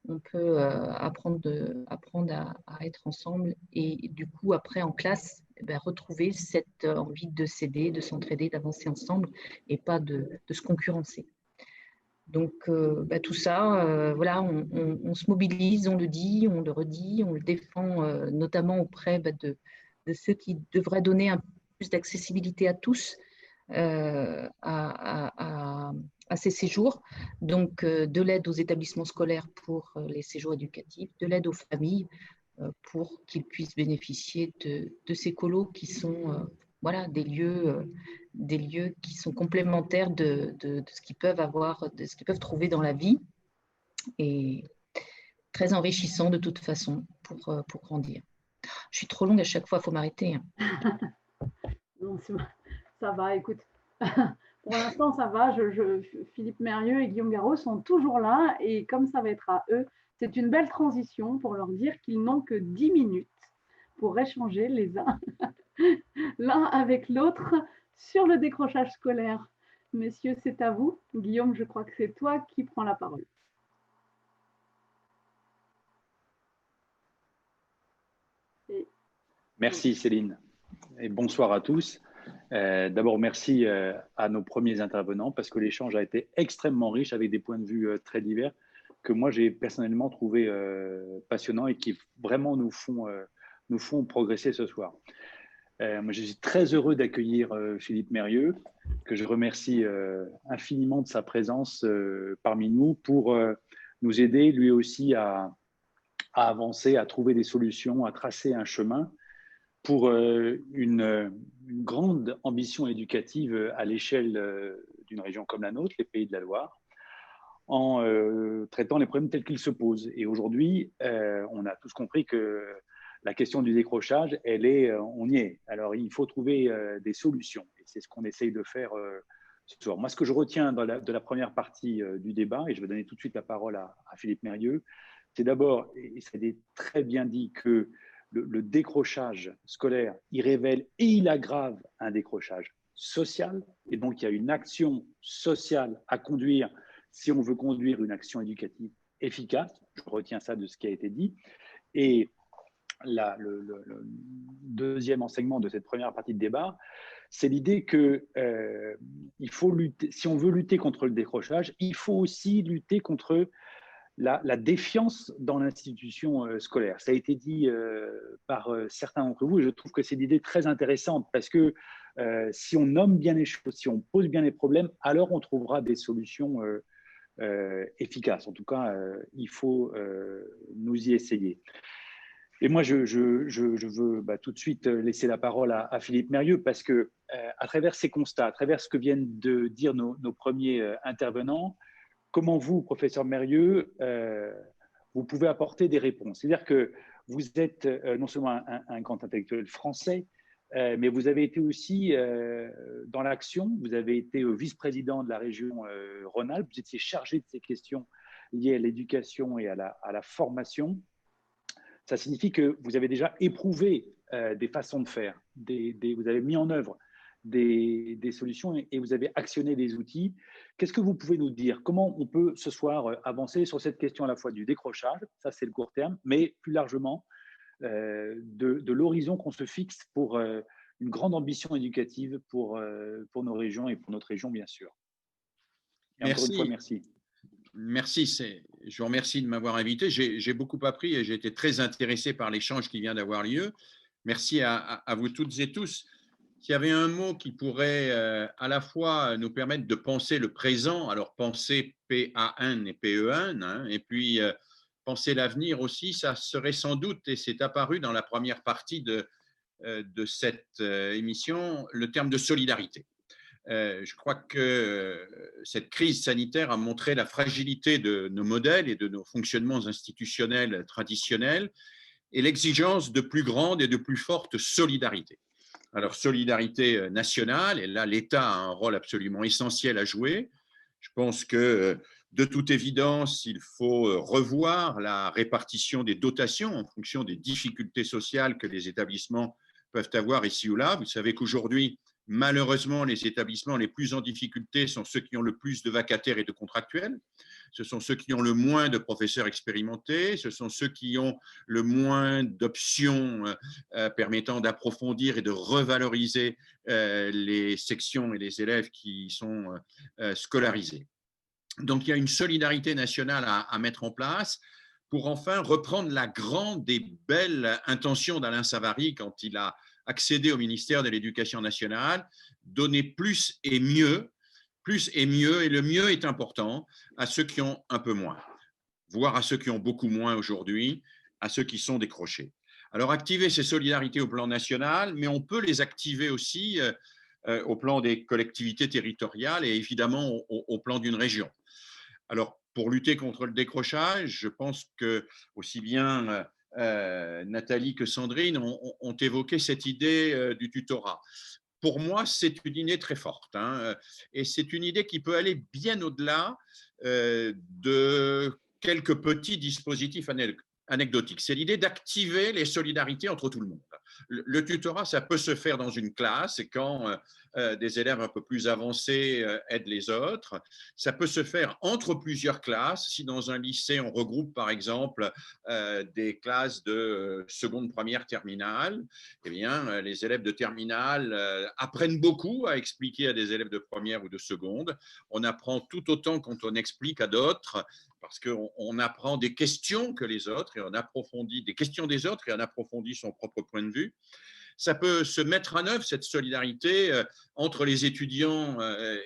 on peut apprendre à être ensemble, et du coup, après, en classe, retrouver cette envie de s'aider, de s'entraider, d'avancer ensemble, et pas de se concurrencer. Donc, tout ça, voilà, on se mobilise, on le dit, on le redit, on le défend, notamment auprès de ceux qui devraient donner un peu plus d'accessibilité à tous à ces séjours. Donc, de l'aide aux établissements scolaires pour les séjours éducatifs, de l'aide aux familles pour qu'ils puissent bénéficier de ces colos qui sont voilà, des lieux qui sont complémentaires de ce qu'ils peuvent avoir, de ce qu'ils peuvent trouver dans la vie, et très enrichissant de toute façon pour grandir. Je suis trop longue à chaque fois, il faut m'arrêter. Non, ça va, écoute. Pour l'instant, ça va. Philippe Mérieux et Guillaume Garot sont toujours là, et comme ça va être à eux, c'est une belle transition pour leur dire qu'ils n'ont que 10 minutes pour échanger les uns l'un avec l'autre sur le décrochage scolaire. Messieurs, c'est à vous. Guillaume, je crois que c'est toi qui prends la parole. Merci Céline, et bonsoir à tous. D'abord, merci à nos premiers intervenants, parce que l'échange a été extrêmement riche, avec des points de vue très divers, que moi j'ai personnellement trouvé passionnants et qui vraiment nous font progresser ce soir. Moi, je suis très heureux d'accueillir Philippe Mérieux, que je remercie infiniment de sa présence parmi nous pour nous aider lui aussi à avancer, à trouver des solutions, à tracer un chemin pour une grande ambition éducative à l'échelle d'une région comme la nôtre, les Pays de la Loire, en traitant les problèmes tels qu'ils se posent. Et aujourd'hui, on a tous compris que la question du décrochage, on y est. Alors, il faut trouver des solutions. Et c'est ce qu'on essaye de faire ce soir. Moi, ce que je retiens de la première partie du débat, et je vais donner tout de suite la parole à Philippe Mérieux, c'est d'abord, et ça a été très bien dit, que le décrochage scolaire, il révèle et il aggrave un décrochage social. Et donc, il y a une action sociale à conduire si on veut conduire une action éducative efficace. Je retiens ça de ce qui a été dit. Et le deuxième enseignement de cette première partie de débat, c'est l'idée que il faut lutter, si on veut lutter contre le décrochage, il faut aussi lutter contre la défiance dans l'institution scolaire. Ça a été dit par certains d'entre vous, et je trouve que c'est une idée très intéressante, parce que si on nomme bien les choses, si on pose bien les problèmes, alors on trouvera des solutions efficaces. En tout cas, il faut nous y essayer. Et moi, je veux tout de suite laisser la parole à Philippe Mérieux, parce que à travers ces constats, à travers ce que viennent de dire nos premiers intervenants, comment vous, professeur Mérieux, vous pouvez apporter des réponses? C'est-à-dire que vous êtes non seulement un grand intellectuel français, mais vous avez été aussi dans l'action, vous avez été vice-président de la région Rhône-Alpes, vous étiez chargé de ces questions liées à l'éducation et à la formation. Ça signifie que vous avez déjà éprouvé des façons de faire, vous avez mis en œuvre des solutions et vous avez actionné des outils. Qu'est-ce que vous pouvez nous dire? Comment on peut ce soir avancer sur cette question à la fois du décrochage, ça c'est le court terme, mais plus largement de l'horizon qu'on se fixe pour une grande ambition éducative pour nos régions et pour notre région, bien sûr. Et encore une fois, merci. Merci, je vous remercie de m'avoir invité. J'ai beaucoup appris et j'ai été très intéressé par l'échange qui vient d'avoir lieu. Merci à vous toutes et tous. S'il y avait un mot qui pourrait à la fois nous permettre de penser le présent, alors penser P-A-N et P-E-N, hein, et puis penser l'avenir aussi, ça serait sans doute, et c'est apparu dans la première partie de cette émission, le terme de solidarité. Je crois que cette crise sanitaire a montré la fragilité de nos modèles et de nos fonctionnements institutionnels traditionnels et l'exigence de plus grande et de plus forte solidarité. Alors, solidarité nationale, et là, l'État a un rôle absolument essentiel à jouer. Je pense que, de toute évidence, il faut revoir la répartition des dotations en fonction des difficultés sociales que les établissements peuvent avoir ici ou là. Vous savez qu'aujourd'hui, malheureusement, les établissements les plus en difficulté sont ceux qui ont le plus de vacataires et de contractuels. Ce sont ceux qui ont le moins de professeurs expérimentés. Ce sont ceux qui ont le moins d'options permettant d'approfondir et de revaloriser les sections et les élèves qui sont scolarisés. Donc, il y a une solidarité nationale à mettre en place pour enfin reprendre la grande et belle intention d'Alain Savary quand il a accéder au ministère de l'Éducation nationale, donner plus et mieux, et le mieux est important à ceux qui ont un peu moins, voire à ceux qui ont beaucoup moins aujourd'hui, à ceux qui sont décrochés. Alors, activer ces solidarités au plan national, mais on peut les activer aussi au plan des collectivités territoriales et évidemment au plan d'une région. Alors, pour lutter contre le décrochage, je pense que aussi bien Nathalie que Sandrine ont évoqué cette idée du tutorat. Pour moi, c'est une idée très forte, hein, et c'est une idée qui peut aller bien au-delà de quelques petits dispositifs anecdotiques. C'est l'idée d'activer les solidarités entre tout le monde. Le tutorat, ça peut se faire dans une classe et quand des élèves un peu plus avancés aident les autres. Ça peut se faire entre plusieurs classes. Si dans un lycée, on regroupe par exemple des classes de seconde, première, terminale, eh bien, les élèves de terminale apprennent beaucoup à expliquer à des élèves de première ou de seconde. On apprend tout autant quand on explique à d'autres, parce qu'on apprend des questions que les autres et on approfondit des questions des autres et on approfondit son propre point de vue. Ça peut se mettre en œuvre, cette solidarité, entre les étudiants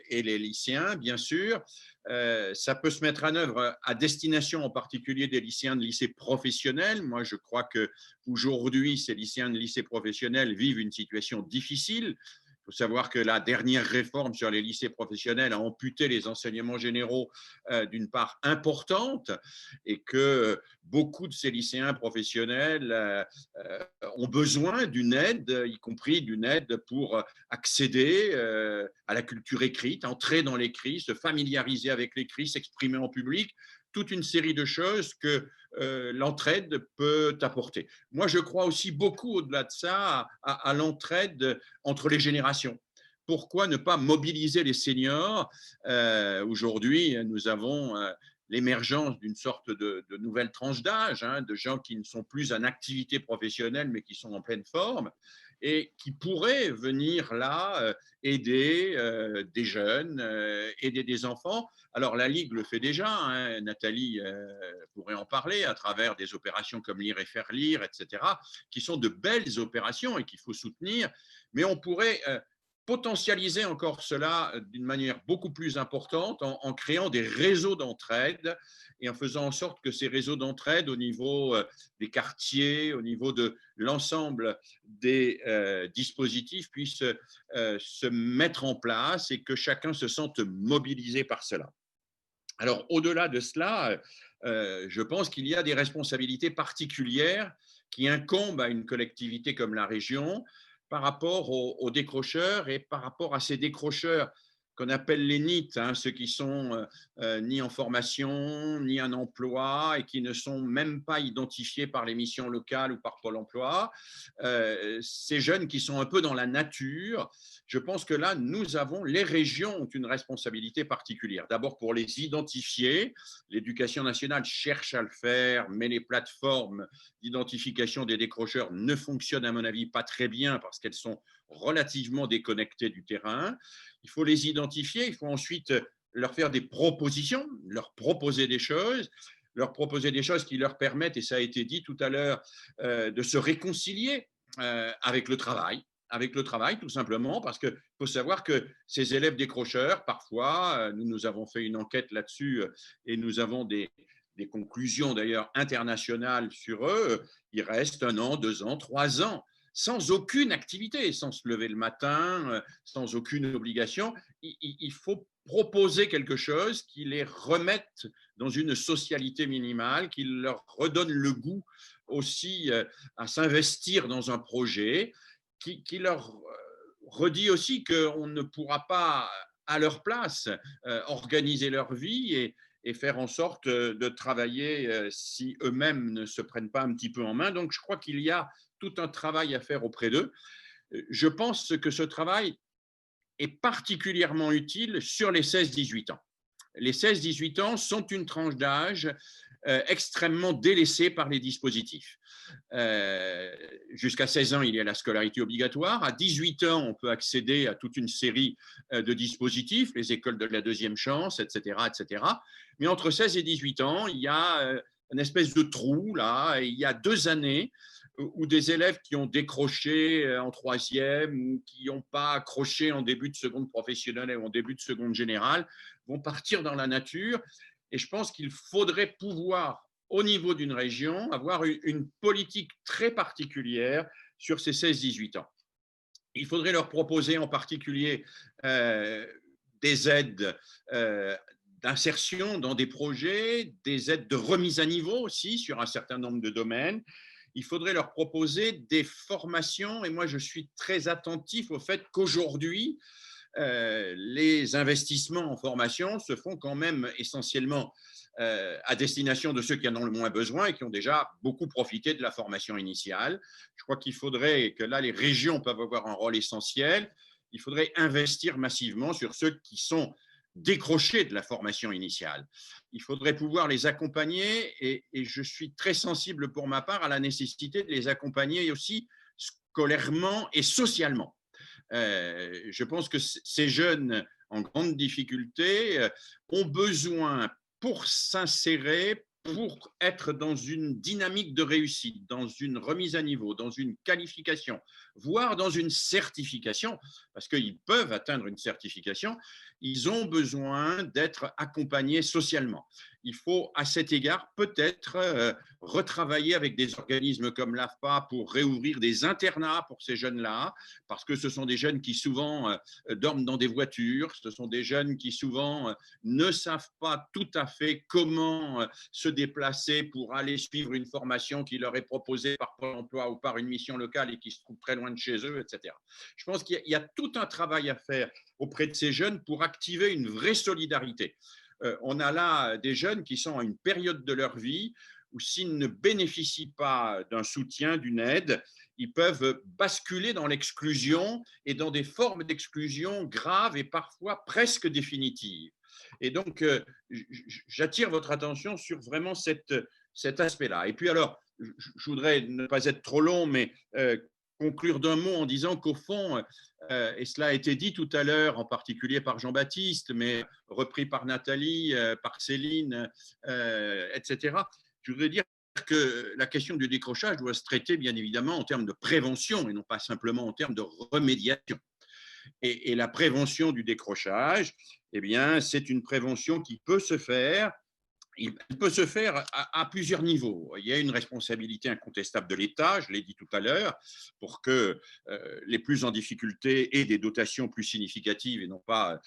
et les lycéens, bien sûr. Ça peut se mettre en œuvre à destination en particulier des lycéens de lycée professionnel. Moi, je crois qu'aujourd'hui, ces lycéens de lycée professionnel vivent une situation difficile. Il faut savoir que la dernière réforme sur les lycées professionnels a amputé les enseignements généraux d'une part importante et que beaucoup de ces lycéens professionnels ont besoin d'une aide, y compris d'une aide pour accéder à la culture écrite, entrer dans l'écrit, se familiariser avec l'écrit, s'exprimer en public, toute une série de choses que l'entraide peut apporter. Moi, je crois aussi beaucoup au-delà de ça à l'entraide entre les générations. Pourquoi ne pas mobiliser les seniors? Aujourd'hui, nous avons l'émergence d'une sorte de nouvelle tranche d'âge, hein, de gens qui ne sont plus en activité professionnelle, mais qui sont en pleine forme et qui pourraient venir là aider des jeunes, aider des enfants. Alors, la Ligue le fait déjà, hein, Nathalie pourrait en parler à travers des opérations comme Lire et faire lire, etc., qui sont de belles opérations et qu'il faut soutenir, mais on pourrait potentialiser encore cela d'une manière beaucoup plus importante en créant des réseaux d'entraide et en faisant en sorte que ces réseaux d'entraide au niveau des quartiers, au niveau de l'ensemble des dispositifs puissent se mettre en place et que chacun se sente mobilisé par cela. Alors, au-delà de cela, je pense qu'il y a des responsabilités particulières qui incombent à une collectivité comme la région par rapport aux décrocheurs et par rapport à ces décrocheurs qu'on appelle les NEET, hein, ceux qui sont ni en formation, ni un emploi et qui ne sont même pas identifiés par les missions locales ou par Pôle emploi. Ces jeunes qui sont un peu dans la nature, je pense que là, les régions ont une responsabilité particulière. D'abord pour les identifier. L'éducation nationale cherche à le faire, mais les plateformes d'identification des décrocheurs ne fonctionnent à mon avis pas très bien parce qu'elles sont relativement déconnectées du terrain. Il faut les identifier, il faut ensuite leur faire des propositions, leur proposer des choses qui leur permettent, et ça a été dit tout à l'heure, de se réconcilier avec le travail, tout simplement, parce qu'il faut savoir que ces élèves décrocheurs, parfois, nous avons fait une enquête là-dessus et nous avons des conclusions d'ailleurs internationales sur eux, ils restent 1 an, 2 ans, 3 ans sans aucune activité, sans se lever le matin, sans aucune obligation. Il faut proposer quelque chose qui les remette dans une socialité minimale, qui leur redonne le goût aussi à s'investir dans un projet, qui leur redit aussi qu'on ne pourra pas à leur place organiser leur vie et faire en sorte de travailler si eux-mêmes ne se prennent pas un petit peu en main. Donc, je crois qu'il y a tout un travail à faire auprès d'eux. Je pense que ce travail est particulièrement utile sur les 16-18 ans. Les 16-18 ans sont une tranche d'âge extrêmement délaissée par les dispositifs. Jusqu'à 16 ans, il y a la scolarité obligatoire. À 18 ans, on peut accéder à toute une série de dispositifs, les écoles de la deuxième chance, etc., etc. Mais entre 16 et 18 ans, il y a une espèce de trou, là, et il y a 2 années où des élèves qui ont décroché en 3e ou qui n'ont pas accroché en début de seconde professionnelle ou en début de seconde générale vont partir dans la nature. Et je pense qu'il faudrait pouvoir, au niveau d'une région, avoir une politique très particulière sur ces 16-18 ans. Il faudrait leur proposer en particulier des aides d'insertion dans des projets, des aides de remise à niveau aussi sur un certain nombre de domaines. Il faudrait leur proposer des formations, et moi je suis très attentif au fait qu'aujourd'hui, les investissements en formation se font quand même essentiellement à destination de ceux qui en ont le moins besoin et qui ont déjà beaucoup profité de la formation initiale. Je crois qu'il faudrait que là, les régions peuvent avoir un rôle essentiel. Il faudrait investir massivement sur ceux qui sont décrochés de la formation initiale. Il faudrait pouvoir les accompagner et je suis très sensible pour ma part à la nécessité de les accompagner aussi scolairement et socialement. Je pense que ces jeunes en grande difficulté ont besoin, pour s'insérer, pour être dans une dynamique de réussite, dans une remise à niveau, dans une qualification, voire dans une certification, parce qu'ils peuvent atteindre une certification, ils ont besoin d'être accompagnés socialement. Il faut, à cet égard, peut-être retravailler avec des organismes comme l'AFPA pour réouvrir des internats pour ces jeunes-là, parce que ce sont des jeunes qui souvent dorment dans des voitures, ce sont des jeunes qui souvent ne savent pas tout à fait comment se déplacer pour aller suivre une formation qui leur est proposée par Pôle emploi ou par une mission locale et qui se trouve très loin de chez eux, etc. Je pense qu'il y a tout un travail à faire auprès de ces jeunes pour activer une vraie solidarité. On a là des jeunes qui sont à une période de leur vie où s'ils ne bénéficient pas d'un soutien, d'une aide, ils peuvent basculer dans l'exclusion et dans des formes d'exclusion graves et parfois presque définitives. Et donc, j'attire votre attention sur vraiment cet aspect-là. Et puis alors, je voudrais ne pas être trop long, mais conclure d'un mot en disant qu'au fond, et cela a été dit tout à l'heure, en particulier par Jean-Baptiste, mais repris par Nathalie, par Céline, etc., je voudrais dire que la question du décrochage doit se traiter bien évidemment en termes de prévention et non pas simplement en termes de remédiation. Et la prévention du décrochage, eh bien, c'est une prévention qui peut se faire. Il peut se faire à plusieurs niveaux. Il y a une responsabilité incontestable de l'État, je l'ai dit tout à l'heure, pour que les plus en difficulté aient des dotations plus significatives et non pas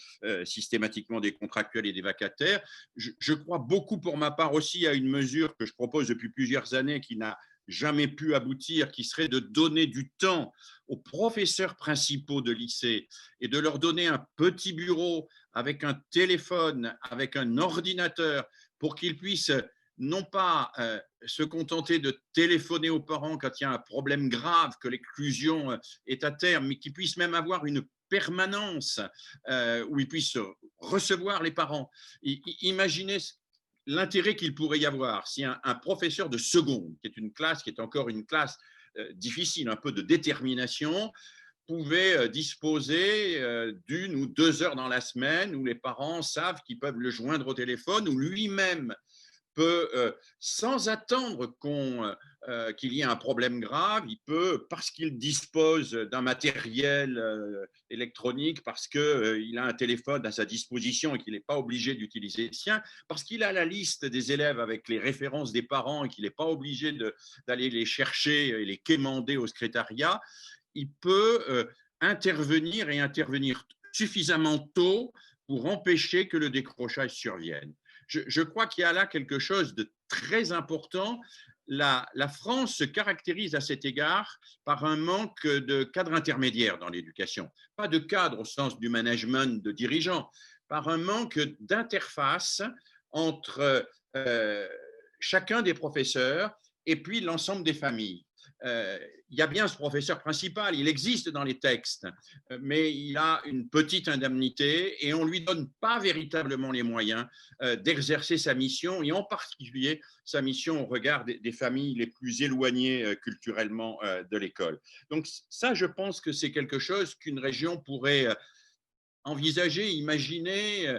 systématiquement des contractuels et des vacataires. Je crois beaucoup pour ma part aussi à une mesure que je propose depuis plusieurs années qui n'a jamais pu aboutir, qui serait de donner du temps aux professeurs principaux de lycée et de leur donner un petit bureau avec un téléphone, avec un ordinateur, pour qu'ils puissent non pas se contenter de téléphoner aux parents quand il y a un problème grave, que l'éclusion est à terme, mais qu'ils puissent même avoir une permanence où ils puissent recevoir les parents. Imaginez l'intérêt qu'il pourrait y avoir si un professeur de seconde, qui est une classe, qui est encore une classe difficile, un peu de détermination, pouvait disposer d'1 ou 2 heures dans la semaine où les parents savent qu'ils peuvent le joindre au téléphone, où lui-même peut, sans attendre qu'il y ait un problème grave, il peut, parce qu'il dispose d'un matériel électronique, parce qu'il a un téléphone à sa disposition et qu'il n'est pas obligé d'utiliser le sien, parce qu'il a la liste des élèves avec les références des parents et qu'il n'est pas obligé d'aller les chercher et les quémander au secrétariat, il peut intervenir et intervenir suffisamment tôt pour empêcher que le décrochage survienne. Je crois qu'il y a là quelque chose de très important. La France se caractérise à cet égard par un manque de cadre intermédiaire dans l'éducation. Pas de cadre au sens du management de dirigeants, par un manque d'interface entre chacun des professeurs et puis l'ensemble des familles. Il y a bien ce professeur principal, il existe dans les textes, mais il a une petite indemnité et on ne lui donne pas véritablement les moyens d'exercer sa mission, et en particulier sa mission au regard des familles les plus éloignées culturellement de l'école. Donc ça, je pense que c'est quelque chose qu'une région pourrait envisager, imaginer,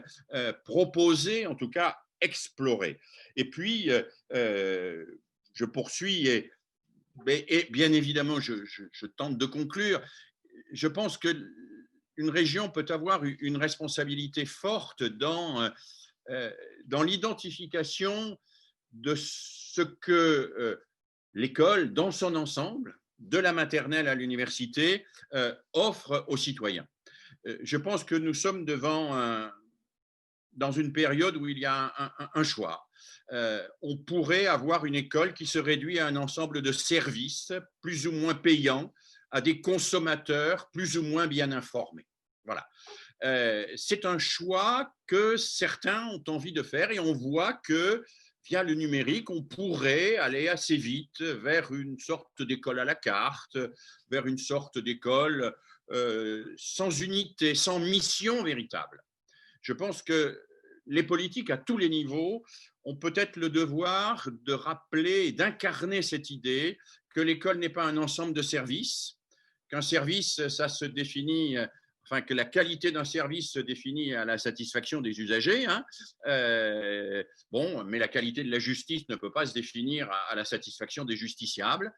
proposer, en tout cas explorer. Et puis, je poursuis et bien évidemment, je tente de conclure. Je pense qu'une région peut avoir une responsabilité forte dans l'identification de ce que l'école, dans son ensemble, de la maternelle à l'université, offre aux citoyens. Je pense que nous sommes dans une période où il y a un choix. On pourrait avoir une école qui se réduit à un ensemble de services plus ou moins payants à des consommateurs plus ou moins bien informés. Voilà. C'est un choix que certains ont envie de faire, et on voit que via le numérique, on pourrait aller assez vite vers une sorte d'école à la carte, vers une sorte d'école sans unité, sans mission véritable. Je pense que les politiques à tous les niveaux ont peut-être le devoir de rappeler et d'incarner cette idée que l'école n'est pas un ensemble de services, qu'un service, ça se définit, enfin que la qualité d'un service se définit à la satisfaction des usagers. Bon, mais la qualité de la justice ne peut pas se définir à la satisfaction des justiciables.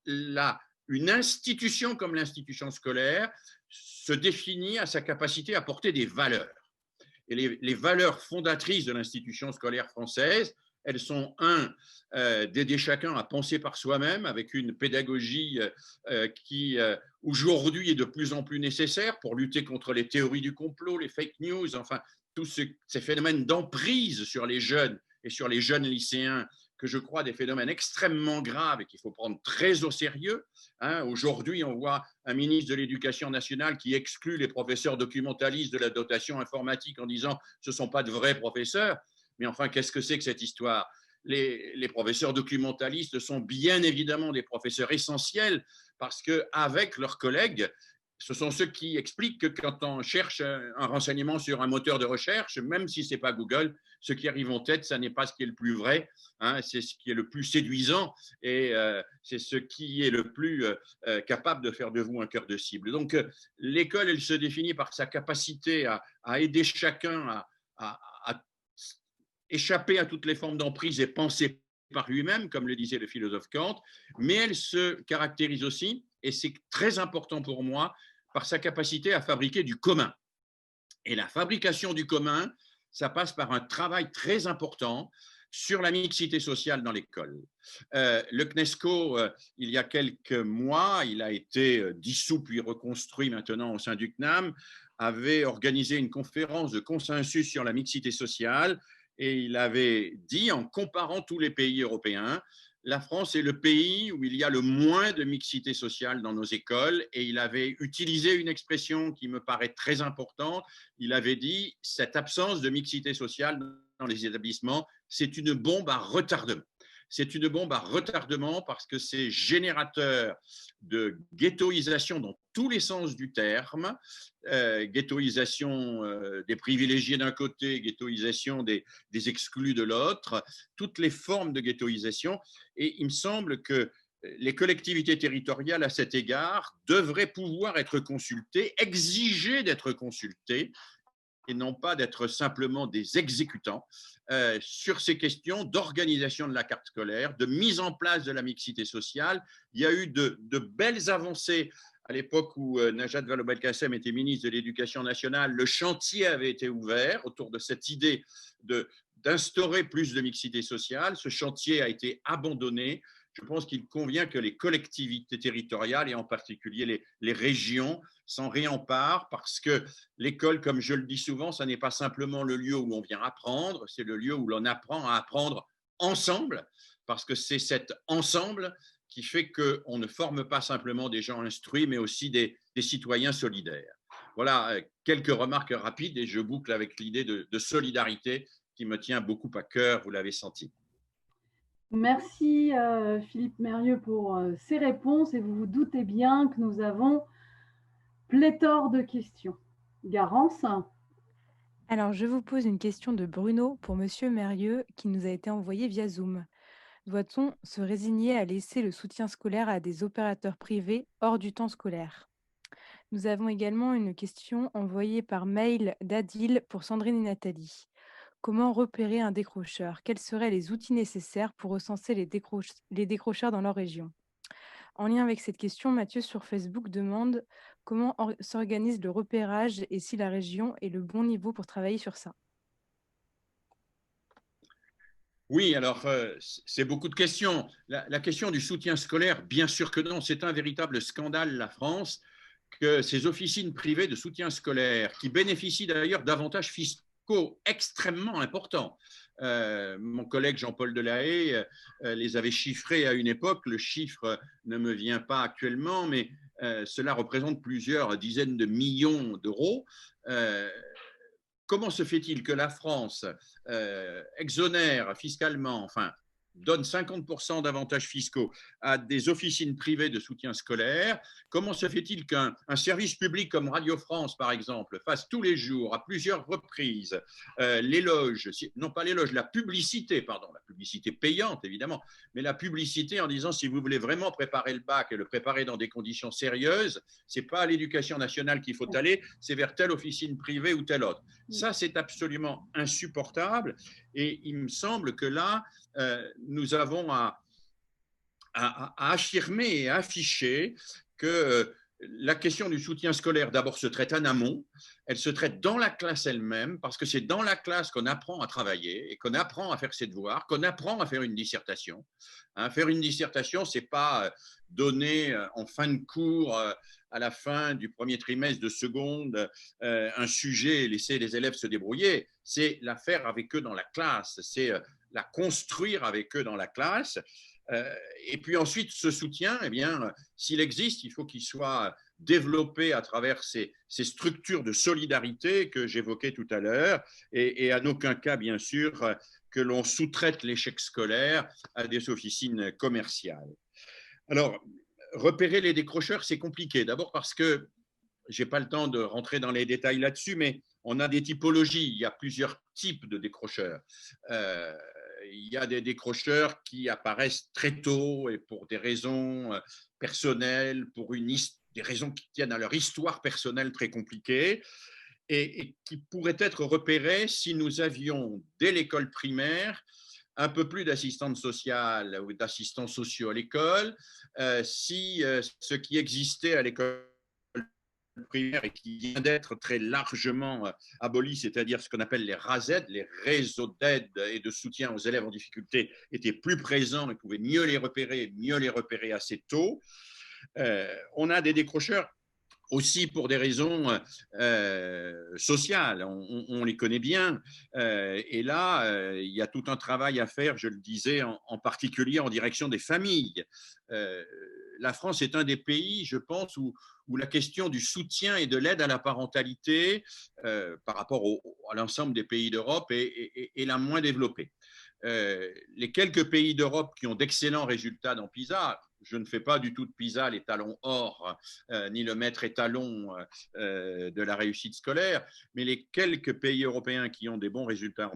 Une institution comme l'institution scolaire se définit à sa capacité à porter des valeurs. Et les valeurs fondatrices de l'institution scolaire française, elles sont d'aider chacun à penser par soi-même avec une pédagogie qui aujourd'hui est de plus en plus nécessaire pour lutter contre les théories du complot, les fake news, enfin tous ces phénomènes d'emprise sur les jeunes et sur les jeunes lycéens, que je crois des phénomènes extrêmement graves et qu'il faut prendre très au sérieux. Aujourd'hui, on voit un ministre de l'Éducation nationale qui exclut les professeurs documentalistes de la dotation informatique en disant « ce ne sont pas de vrais professeurs ». Mais enfin, qu'est-ce que c'est que cette histoire ? Les professeurs documentalistes sont bien évidemment des professeurs essentiels parce qu'avec leurs collègues, ce sont ceux qui expliquent que quand on cherche un renseignement sur un moteur de recherche, même si ce n'est pas Google, ce qui arrive en tête, ça n'est pas ce qui est le plus vrai, c'est ce qui est le plus séduisant et c'est ce qui est le plus capable de faire de vous un cœur de cible. Donc l'école, elle se définit par sa capacité à aider chacun à échapper à toutes les formes d'emprise et penser par lui-même, comme le disait le philosophe Kant, mais elle se caractérise aussi, et c'est très important pour moi, par sa capacité à fabriquer du commun. Et la fabrication du commun, ça passe par un travail très important sur la mixité sociale dans l'école. Le CNESCO, il y a quelques mois, il a été dissous puis reconstruit maintenant au sein du CNAM, avait organisé une conférence de consensus sur la mixité sociale, et il avait dit, en comparant tous les pays européens, la France est le pays où il y a le moins de mixité sociale dans nos écoles, et il avait utilisé une expression qui me paraît très importante. Il avait dit: cette absence de mixité sociale dans les établissements, c'est une bombe à retardement. C'est une bombe à retardement parce que c'est générateur de ghettoisation dans tous les sens du terme, ghettoisation des privilégiés d'un côté, ghettoisation des exclus de l'autre, toutes les formes de ghettoisation. Et il me semble que les collectivités territoriales, à cet égard, devraient pouvoir être consultées, exiger d'être consultées, et non pas d'être simplement des exécutants sur ces questions d'organisation de la carte scolaire, de mise en place de la mixité sociale. Il y a eu de belles avancées à l'époque où Najat Vallaud-Belkacem était ministre de l'Éducation nationale. Le chantier avait été ouvert autour de cette idée d'instaurer plus de mixité sociale. Ce chantier a été abandonné. Je pense qu'il convient que les collectivités territoriales, et en particulier les régions, s'en réemparent, parce que l'école, comme je le dis souvent, ce n'est pas simplement le lieu où l'on vient apprendre, c'est le lieu où l'on apprend à apprendre ensemble, parce que c'est cet ensemble qui fait qu'on ne forme pas simplement des gens instruits, mais aussi des citoyens solidaires. Voilà quelques remarques rapides, et je boucle avec l'idée de solidarité qui me tient beaucoup à cœur, vous l'avez senti. Merci Philippe Mérieux pour ces réponses, et vous vous doutez bien que nous avons pléthore de questions. Garance? Alors, je vous pose une question de Bruno pour Monsieur Mérieux qui nous a été envoyée via Zoom. Doit-on se résigner à laisser le soutien scolaire à des opérateurs privés hors du temps scolaire? Nous avons également une question envoyée par mail d'Adil pour Sandrine et Nathalie. Comment repérer un décrocheur? Quels seraient les outils nécessaires pour recenser les décrocheurs dans leur région? En lien avec cette question, Mathieu sur Facebook demande comment s'organise le repérage et si la région est le bon niveau pour travailler sur ça. Oui, alors c'est beaucoup de questions. La question du soutien scolaire, bien sûr que non, c'est un véritable scandale, la France, que ces officines privées de soutien scolaire, qui bénéficient d'ailleurs d'avantages fiscaux extrêmement importants. Mon collègue Jean-Paul Delahaye les avait chiffrés à une époque. Le chiffre ne me vient pas actuellement, mais cela représente plusieurs dizaines de millions d'euros. Comment se fait-il que la France exonère fiscalement, enfin, donne 50% d'avantages fiscaux à des officines privées de soutien scolaire? Comment se fait-il qu'un service public comme Radio France, par exemple, fasse tous les jours, à plusieurs reprises, l'éloge, non pas l'éloge, la publicité payante évidemment, mais la publicité en disant: si vous voulez vraiment préparer le bac et le préparer dans des conditions sérieuses, c'est pas à l'éducation nationale qu'il faut aller, c'est vers telle officine privée ou telle autre. Ça, c'est absolument insupportable, et il me semble que là, nous avons à affirmer et à afficher que la question du soutien scolaire, d'abord, se traite en amont, elle se traite dans la classe elle-même, parce que c'est dans la classe qu'on apprend à travailler et qu'on apprend à faire ses devoirs, qu'on apprend à faire une dissertation. Faire une dissertation, ce n'est pas donner en fin de cours, à la fin du premier trimestre de seconde, un sujet et laisser les élèves se débrouiller, c'est la faire avec eux dans la classe, c'est la construire avec eux dans la classe. Et puis ensuite, ce soutien, eh bien, s'il existe, il faut qu'il soit développé à travers ces structures de solidarité que j'évoquais tout à l'heure, et en aucun cas, bien sûr, que l'on sous-traite l'échec scolaire à des officines commerciales. Alors, repérer les décrocheurs, c'est compliqué. D'abord parce que je n'ai pas le temps de rentrer dans les détails là-dessus, mais on a des typologies. Il y a plusieurs types de décrocheurs. Il y a des décrocheurs qui apparaissent très tôt et pour des raisons personnelles, pour des raisons qui tiennent à leur histoire personnelle très compliquée, et qui pourraient être repérés si nous avions, dès l'école primaire, un peu plus d'assistantes sociales ou d'assistants sociaux à l'école, si ce qui existait à l'école primaire et qui vient d'être très largement aboli, c'est-à-dire ce qu'on appelle les RASED, les réseaux d'aide et de soutien aux élèves en difficulté, étaient plus présents et pouvaient mieux les repérer assez tôt. On a des décrocheurs aussi pour des raisons sociales, on les connaît bien. Et là, il y a tout un travail à faire, je le disais, en particulier en direction des familles. La France est un des pays, je pense, où la question du soutien et de l'aide à la parentalité par rapport à l'ensemble des pays d'Europe est la moins développée. Les quelques pays d'Europe qui ont d'excellents résultats dans PISA, je ne fais pas du tout de PISA l'étalon or, ni le maître étalon de la réussite scolaire, mais les quelques pays européens qui ont des bons résultats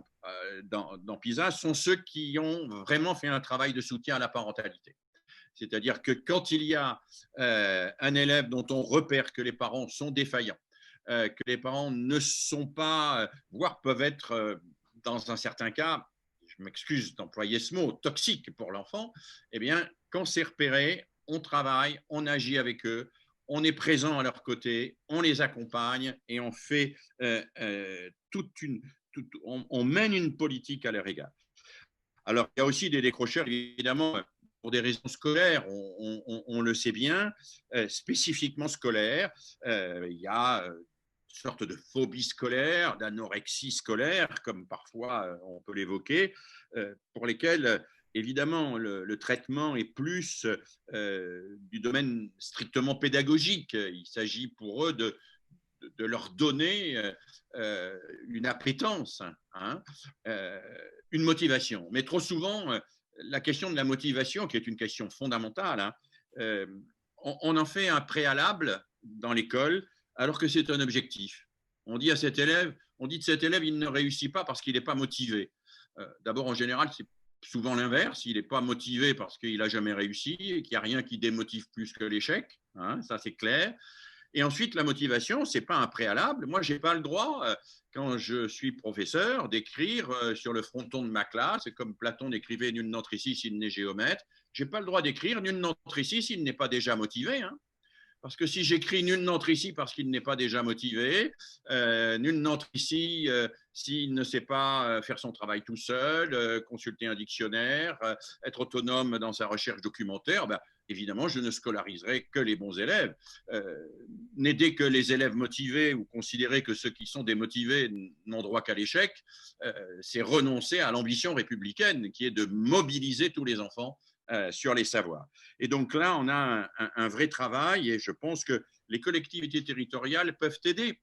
dans PISA sont ceux qui ont vraiment fait un travail de soutien à la parentalité. C'est-à-dire que quand il y a un élève dont on repère que les parents sont défaillants, que les parents ne sont pas, voire peuvent être, dans un certain cas, je m'excuse d'employer ce mot, toxique pour l'enfant, eh bien, quand c'est repéré, on travaille, on agit avec eux, on est présent à leur côté, on les accompagne et on fait on mène une politique à leur égard. Alors, il y a aussi des décrocheurs, évidemment, pour des raisons scolaires, on le sait bien, spécifiquement scolaires. Il y a une sorte de phobie scolaire, d'anorexie scolaire, comme parfois on peut l'évoquer, pour lesquels, évidemment, le traitement est plus du domaine strictement pédagogique. Il s'agit pour eux de leur donner une appétence, une motivation. Mais trop souvent, la question de la motivation, qui est une question fondamentale, on en fait un préalable dans l'école, alors que c'est un objectif. On dit de cet élève, il ne réussit pas parce qu'il n'est pas motivé. D'abord, en général, c'est souvent l'inverse. Il n'est pas motivé parce qu'il n'a jamais réussi et qu'il n'y a rien qui démotive plus que l'échec. Ça, c'est clair. Et ensuite, la motivation, ce n'est pas un préalable. Moi, je n'ai pas le droit, quand je suis professeur, d'écrire sur le fronton de ma classe, comme Platon décrivait « nul n'entre ici s'il n'est géomètre ». Je n'ai pas le droit d'écrire « nul n'entre ici s'il n'est pas déjà motivé ». Parce que si j'écris « nul n'entre ici » parce qu'il n'est pas déjà motivé, nul n'entre ici s'il ne sait pas faire son travail tout seul, consulter un dictionnaire, être autonome dans sa recherche documentaire, évidemment, je ne scolariserai que les bons élèves. N'aider que les élèves motivés ou considérer que ceux qui sont démotivés n'ont droit qu'à l'échec, c'est renoncer à l'ambition républicaine qui est de mobiliser tous les enfants sur les savoirs. Et donc là, on a un vrai travail et je pense que les collectivités territoriales peuvent aider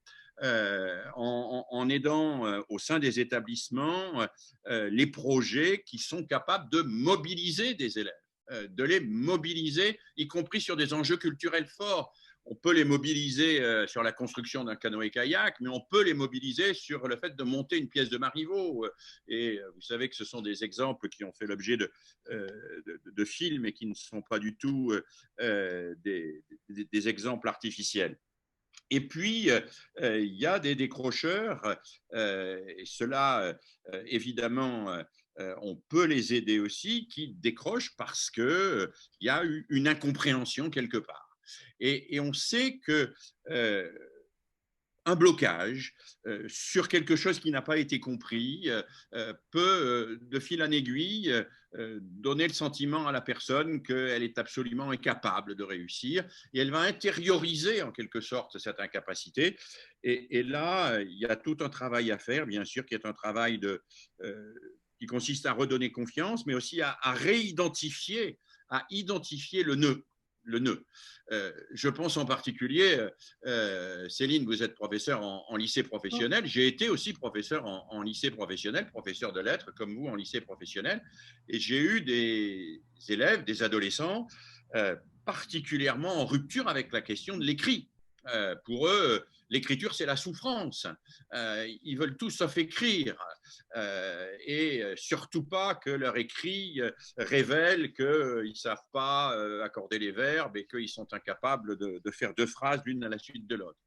en aidant au sein des établissements les projets qui sont capables de mobiliser des élèves, de les mobiliser, y compris sur des enjeux culturels forts. On peut les mobiliser sur la construction d'un canoë-kayak, mais on peut les mobiliser sur le fait de monter une pièce de Marivaux. Et vous savez que ce sont des exemples qui ont fait l'objet de films et qui ne sont pas du tout des exemples artificiels. Et puis, il y a des décrocheurs, et ceux-là, évidemment, on peut les aider aussi, qui décrochent parce qu'il y a eu une incompréhension quelque part. Et on sait que un blocage sur quelque chose qui n'a pas été compris peut, de fil en aiguille, donner le sentiment à la personne qu'elle est absolument incapable de réussir et elle va intérioriser en quelque sorte cette incapacité. Et là, il y a tout un travail à faire, bien sûr, qui est un travail qui consiste à redonner confiance, mais aussi à réidentifier, à identifier le nœud. Je pense en particulier, Céline, vous êtes professeure en lycée professionnel. J'ai été aussi professeur en lycée professionnel, professeur de lettres comme vous en lycée professionnel. Et j'ai eu des élèves, des adolescents, particulièrement en rupture avec la question de l'écrit. Pour eux, l'écriture, c'est la souffrance. Ils veulent tout sauf écrire. Et surtout pas que leur écrit révèle qu'ils ne savent pas accorder les verbes et qu'ils sont incapables de faire deux phrases l'une à la suite de l'autre.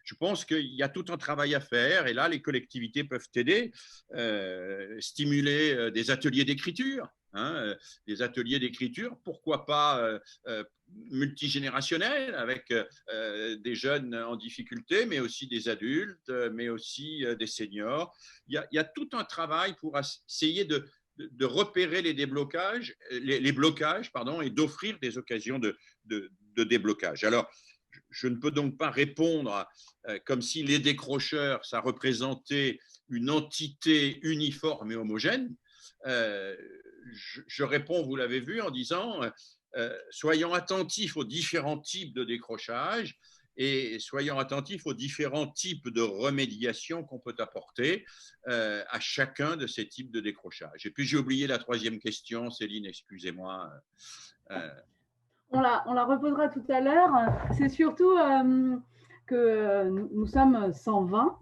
Je pense qu'il y a tout un travail à faire et là, les collectivités peuvent aider, stimuler des ateliers d'écriture. Des ateliers d'écriture, pourquoi pas multigénérationnels avec des jeunes en difficulté, mais aussi des adultes, mais aussi des seniors. Il y a tout un travail pour essayer de repérer les blocages et d'offrir des occasions de déblocage. Alors, je ne peux donc pas répondre comme si les décrocheurs, ça représentait une entité uniforme et homogène. Je réponds, vous l'avez vu, en disant soyons attentifs aux différents types de décrochage et soyons attentifs aux différents types de remédiation qu'on peut apporter à chacun de ces types de décrochage. Et puis j'ai oublié la troisième question, Céline, excusez-moi. On la reposera tout à l'heure. C'est surtout que nous sommes 120,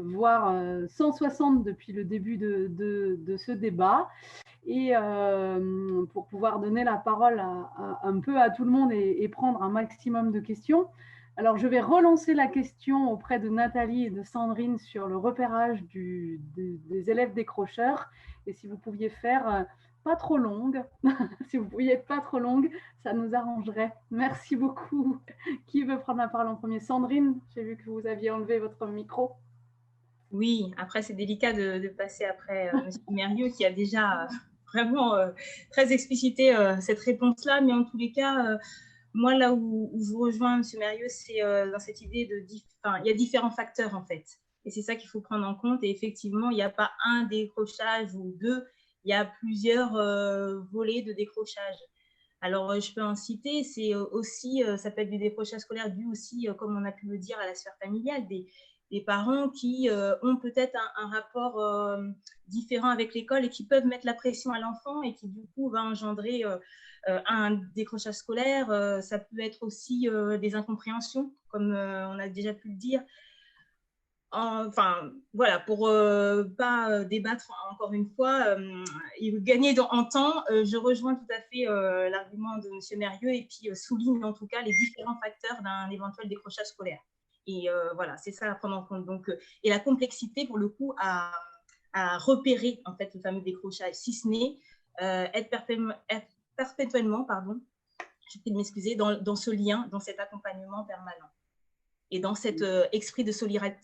voire 160 depuis le début de ce débat. Et pour pouvoir donner la parole un peu à tout le monde et prendre un maximum de questions. Alors, je vais relancer la question auprès de Nathalie et de Sandrine sur le repérage des élèves décrocheurs. Et si vous pouviez faire pas trop longue, si vous pouviez être pas trop longue, ça nous arrangerait. Merci beaucoup. Qui veut prendre la parole en premier? Sandrine, j'ai vu que vous aviez enlevé votre micro. Oui, après, c'est délicat de passer après M. Mérieux qui a déjà vraiment très explicité cette réponse-là. Mais en tous les cas, moi, là où je vous rejoins, M. Mérieux, c'est dans cette idée il y a différents facteurs, en fait. Et c'est ça qu'il faut prendre en compte. Et effectivement, il n'y a pas un décrochage ou deux. Il y a plusieurs volets de décrochage. Alors, je peux en citer, c'est aussi, ça peut être du décrochage scolaire dû aussi, comme on a pu le dire, à la sphère familiale, des parents qui ont peut-être un rapport différent avec l'école et qui peuvent mettre la pression à l'enfant et qui, du coup, va engendrer un décrochage scolaire. Ça peut être aussi des incompréhensions, comme on a déjà pu le dire. Enfin, voilà, pour pas débattre encore une fois et gagner en temps, je rejoins tout à fait l'argument de M. Mérieux et puis souligne en tout cas les différents facteurs d'un éventuel décrochage scolaire. Et voilà, c'est ça à prendre en compte. Donc, et la complexité, pour le coup, à repérer en fait le fameux décrochage, si ce n'est être perpétuellement, pardon, je prie de m'excuser, dans ce lien, dans cet accompagnement permanent. Et dans cet esprit de solidarité.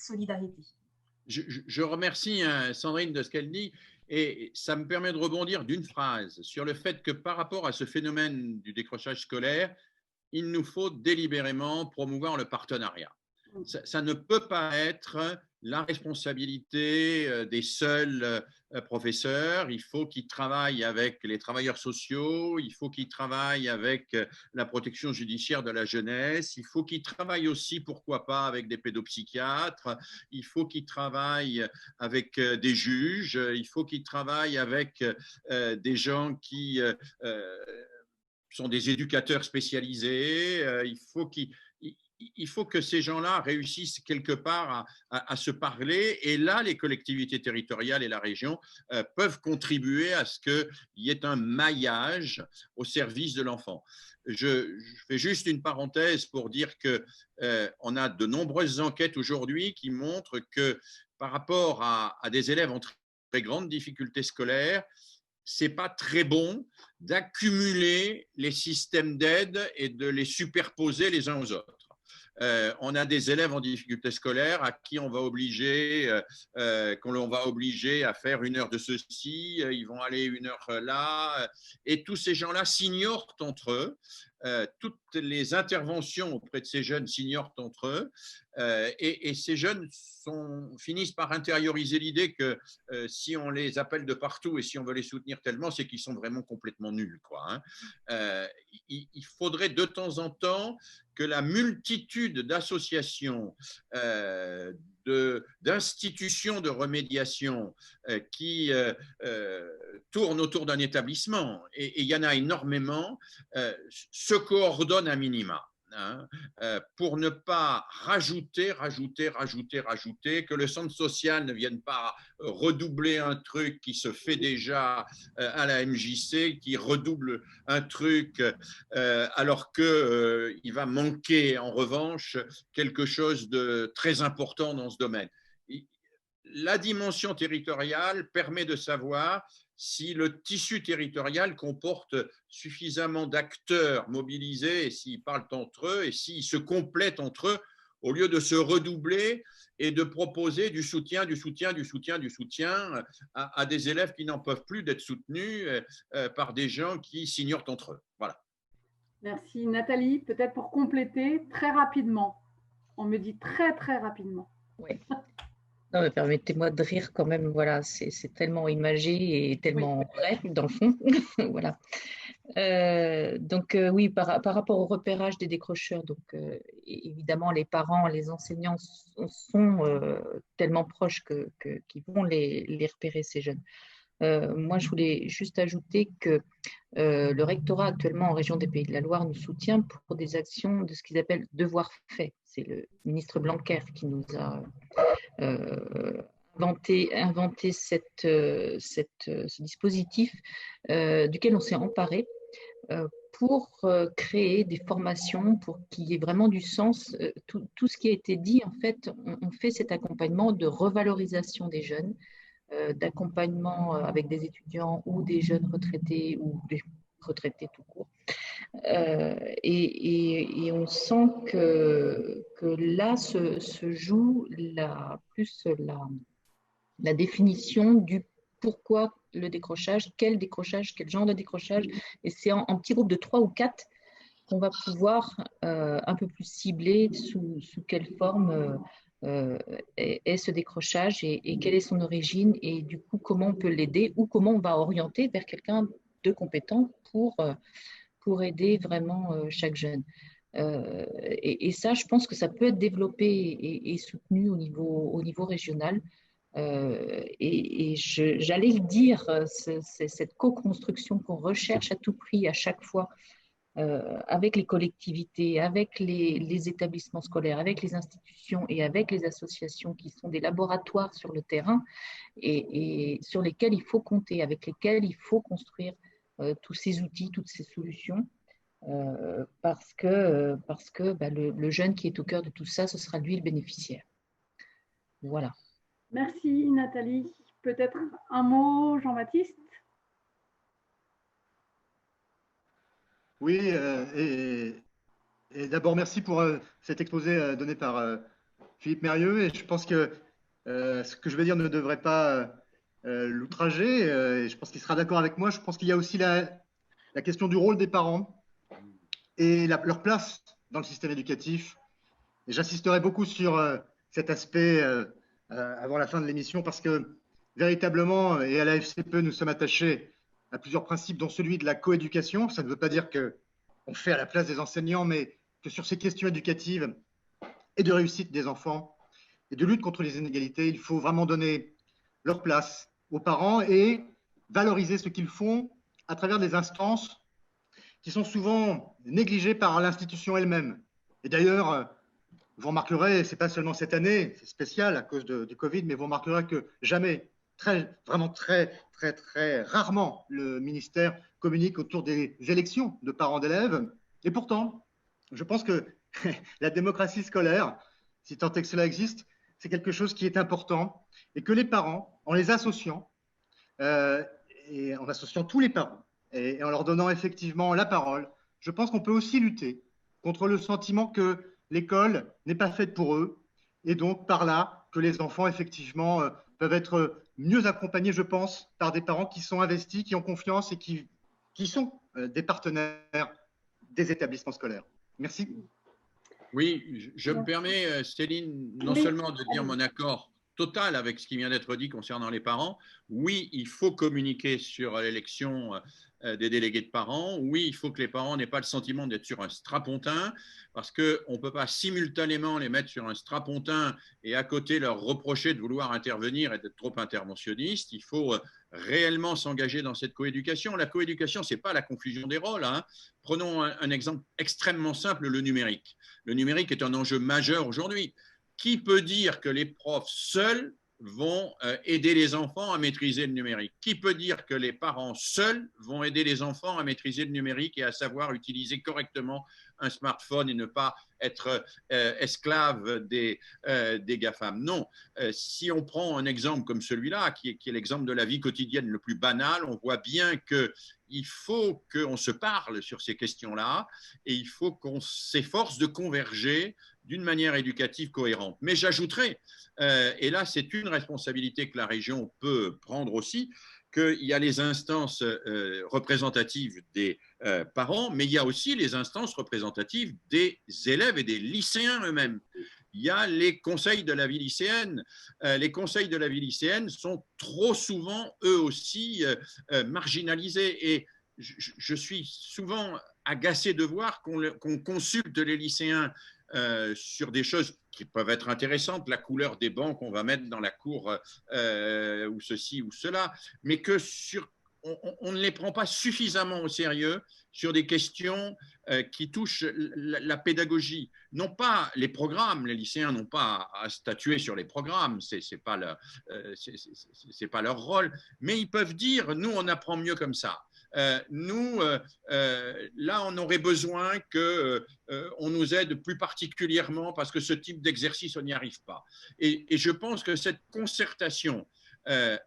Je remercie Sandrine de ce qu'elle dit et ça me permet de rebondir d'une phrase sur le fait que par rapport à ce phénomène du décrochage scolaire, il nous faut délibérément promouvoir le partenariat. Ça ne peut pas être la responsabilité des seuls professeurs. Il faut qu'ils travaillent avec les travailleurs sociaux, il faut qu'ils travaillent avec la protection judiciaire de la jeunesse, il faut qu'ils travaillent aussi, pourquoi pas, avec des pédopsychiatres, il faut qu'ils travaillent avec des juges, il faut qu'ils travaillent avec des gens qui sont des éducateurs spécialisés, il faut que ces gens-là réussissent quelque part à se parler. Et là, les collectivités territoriales et la région peuvent contribuer à ce qu'il y ait un maillage au service de l'enfant. Je fais juste une parenthèse pour dire qu'on a de nombreuses enquêtes aujourd'hui qui montrent que par rapport à des élèves en très grande difficulté scolaire, ce n'est pas très bon d'accumuler les systèmes d'aide et de les superposer les uns aux autres. On a des élèves en difficulté scolaire à qui on va obliger à faire 1 heure de ceci, ils vont aller 1 heure là, et tous ces gens-là s'ignorent entre eux. Toutes les interventions auprès de ces jeunes s'ignorent entre eux et ces jeunes finissent par intérioriser l'idée que si on les appelle de partout et si on veut les soutenir tellement, c'est qu'ils sont vraiment complètement nuls, quoi, hein. Il faudrait de temps en temps que la multitude d'associations, d'institutions de remédiation qui tournent autour d'un établissement, et il y en a énormément, se coordonnent à minima. Pour ne pas rajouter, que le centre social ne vienne pas redoubler un truc qui se fait déjà à la MJC, qui redouble un truc alors qu'il va manquer en revanche quelque chose de très important dans ce domaine. La dimension territoriale permet de savoir si le tissu territorial comporte suffisamment d'acteurs mobilisés et s'ils parlent entre eux et s'ils se complètent entre eux au lieu de se redoubler et de proposer du soutien à des élèves qui n'en peuvent plus d'être soutenus par des gens qui s'ignorent entre eux. Voilà. Merci. Nathalie, peut-être pour compléter, très rapidement. On me dit très, très rapidement. Oui. Non, mais permettez-moi de rire quand même, voilà, c'est tellement imagé et tellement vrai, dans le fond. Voilà. Donc, oui, par rapport au repérage des décrocheurs, donc, évidemment, les parents, les enseignants sont tellement proches qu'ils vont les repérer, ces jeunes. Moi, je voulais juste ajouter que le rectorat actuellement en région des Pays de la Loire nous soutient pour des actions de ce qu'ils appellent devoir fait. C'est le ministre Blanquer qui nous a inventé ce dispositif duquel on s'est emparé pour créer des formations, pour qu'il y ait vraiment du sens. Tout ce qui a été dit, en fait, on fait cet accompagnement de revalorisation des jeunes, d'accompagnement avec des étudiants ou des jeunes retraités ou des retraités tout court. Et on sent que là se joue plus la définition du pourquoi le décrochage, quel genre de décrochage. Et c'est en petits groupes de 3 ou 4 qu'on va pouvoir un peu plus cibler sous quelle forme est ce décrochage et quelle est son origine et du coup comment on peut l'aider ou comment on va orienter vers quelqu'un de compétent pour aider vraiment chaque jeune. Et ça, je pense que ça peut être développé et soutenu au niveau régional. Et j'allais le dire, c'est cette co-construction qu'on recherche à tout prix à chaque fois avec les collectivités, avec les établissements scolaires, avec les institutions et avec les associations qui sont des laboratoires sur le terrain et sur lesquels il faut compter, avec lesquels il faut construire tous ces outils, toutes ces solutions. Parce que le jeune qui est au cœur de tout ça, ce sera lui le bénéficiaire. Voilà. Merci Nathalie. Peut-être un mot, Jean-Baptiste? Oui, et d'abord merci pour cet exposé donné par Philippe Mérieux. Et je pense que ce que je vais dire ne devrait pas l'outrager. Et je pense qu'il sera d'accord avec moi. Je pense qu'il y a aussi la question du rôle des parents et leur place dans le système éducatif. Et j'insisterai beaucoup sur cet aspect avant la fin de l'émission parce que véritablement, et à la FCPE, nous sommes attachés à plusieurs principes, dont celui de la coéducation. Ça ne veut pas dire qu'on fait à la place des enseignants, mais que sur ces questions éducatives et de réussite des enfants et de lutte contre les inégalités, il faut vraiment donner leur place aux parents et valoriser ce qu'ils font à travers des instances qui sont souvent négligées par l'institution elle-même. Et d'ailleurs, vous remarquerez, ce n'est pas seulement cette année, c'est spécial à cause du Covid, mais vous remarquerez que jamais, vraiment très rarement, le ministère communique autour des élections de parents d'élèves. Et pourtant, je pense que la démocratie scolaire, si tant est que cela existe, c'est quelque chose qui est important et que les parents, en les associant, et en associant tous les parents, et en leur donnant effectivement la parole, je pense qu'on peut aussi lutter contre le sentiment que l'école n'est pas faite pour eux, et donc par là que les enfants effectivement peuvent être mieux accompagnés, je pense, par des parents qui sont investis, qui ont confiance et qui sont des partenaires des établissements scolaires. Merci. Oui, je me permets, Céline, non seulement de dire mon accord total avec ce qui vient d'être dit concernant les parents. Oui, il faut communiquer sur l'élection des délégués de parents. Oui, il faut que les parents n'aient pas le sentiment d'être sur un strapontin, parce qu'on ne peut pas simultanément les mettre sur un strapontin et à côté leur reprocher de vouloir intervenir et d'être trop interventionnistes. Il faut réellement s'engager dans cette coéducation. La coéducation, ce n'est pas la confusion des rôles, hein. Prenons un exemple extrêmement simple, le numérique. Le numérique est un enjeu majeur aujourd'hui. Qui peut dire que les profs seuls vont aider les enfants à maîtriser le numérique? Qui peut dire que les parents seuls vont aider les enfants à maîtriser le numérique et à savoir utiliser correctement un smartphone et ne pas être esclave des GAFAM? Non. Si on prend un exemple comme celui-là, qui est l'exemple de la vie quotidienne le plus banal, on voit bien qu'il faut qu'on se parle sur ces questions-là et il faut qu'on s'efforce de converger d'une manière éducative cohérente. Mais j'ajouterais, et là c'est une responsabilité que la région peut prendre aussi, qu'il y a les instances représentatives des parents, mais il y a aussi les instances représentatives des élèves et des lycéens eux-mêmes. Il y a les conseils de la vie lycéenne. Les conseils de la vie lycéenne sont trop souvent, eux aussi, marginalisés. Et je suis souvent agacé de voir qu'on consulte les lycéens sur des choses qui peuvent être intéressantes, la couleur des bancs qu'on va mettre dans la cour ou ceci ou cela, mais que on ne les prend pas suffisamment au sérieux sur des questions qui touchent la pédagogie. Non pas les programmes, les lycéens n'ont pas à statuer sur les programmes, c'est pas leur rôle, mais ils peuvent dire, nous on apprend mieux comme ça. Là, on aurait besoin qu'on nous aide plus particulièrement parce que ce type d'exercice, on n'y arrive pas. Et je pense que cette concertation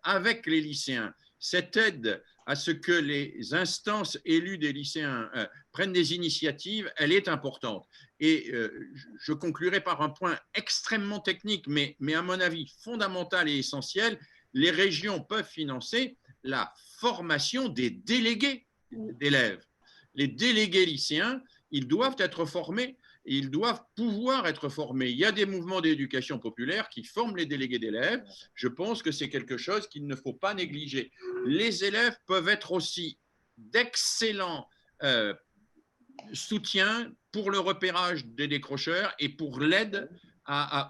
avec les lycéens, cette aide à ce que les instances élues des lycéens prennent des initiatives, elle est importante. Et je conclurai par un point extrêmement technique, mais à mon avis fondamental et essentiel. Les régions peuvent financer la formation des délégués d'élèves. Les délégués lycéens, ils doivent être formés, ils doivent pouvoir être formés. Il y a des mouvements d'éducation populaire qui forment les délégués d'élèves. Je pense que c'est quelque chose qu'il ne faut pas négliger. Les élèves peuvent être aussi d'excellents soutiens pour le repérage des décrocheurs et pour l'aide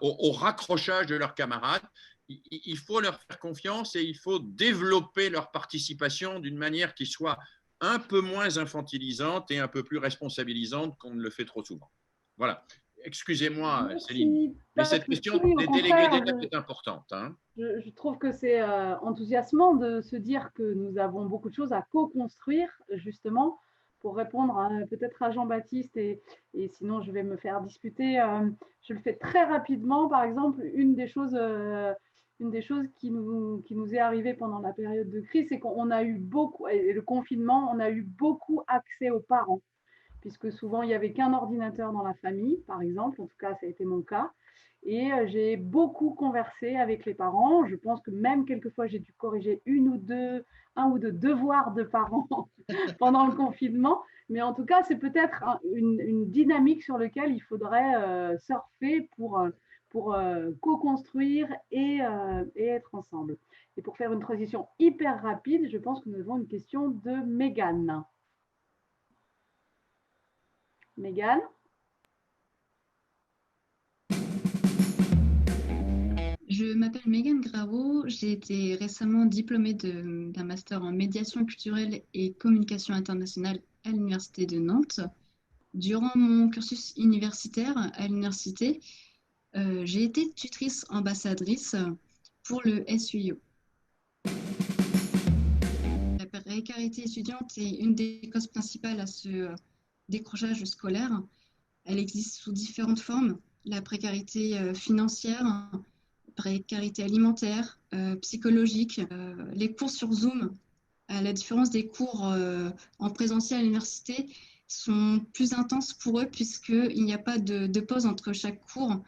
au raccrochage de leurs camarades. Il faut leur faire confiance et il faut développer leur participation d'une manière qui soit un peu moins infantilisante et un peu plus responsabilisante qu'on ne le fait trop souvent. Voilà. Excusez-moi, Céline, mais cette question des délégués d'élèves est importante. Hein. Je trouve que c'est enthousiasmant de se dire que nous avons beaucoup de choses à co-construire, justement, pour répondre peut-être à Jean-Baptiste, et sinon je vais me faire disputer. Je le fais très rapidement. Par exemple, une des choses qui nous est arrivée pendant la période de crise, c'est qu'on a eu beaucoup, et le confinement, on a eu beaucoup accès aux parents, puisque souvent il n'y avait qu'un ordinateur dans la famille, par exemple. En tout cas, ça a été mon cas. Et j'ai beaucoup conversé avec les parents. Je pense que même quelquefois, j'ai dû corriger un ou deux devoirs de parents pendant le confinement. Mais en tout cas, c'est peut-être une dynamique sur laquelle il faudrait surfer pour co-construire et être ensemble. Et pour faire une transition hyper rapide, je pense que nous avons une question de Mégane. Mégane ? Je m'appelle Mégane Graveau, j'ai été récemment diplômée d'un master en médiation culturelle et communication internationale à l'Université de Nantes. Durant mon cursus universitaire à l'université, j'ai été tutrice ambassadrice pour le SUIO. La précarité étudiante est une des causes principales à ce décrochage scolaire. Elle existe sous différentes formes, la précarité financière, précarité alimentaire, psychologique. Les cours sur Zoom, à la différence des cours en présentiel à l'université, sont plus intenses pour eux puisqu'il n'y a pas de pause entre chaque cours.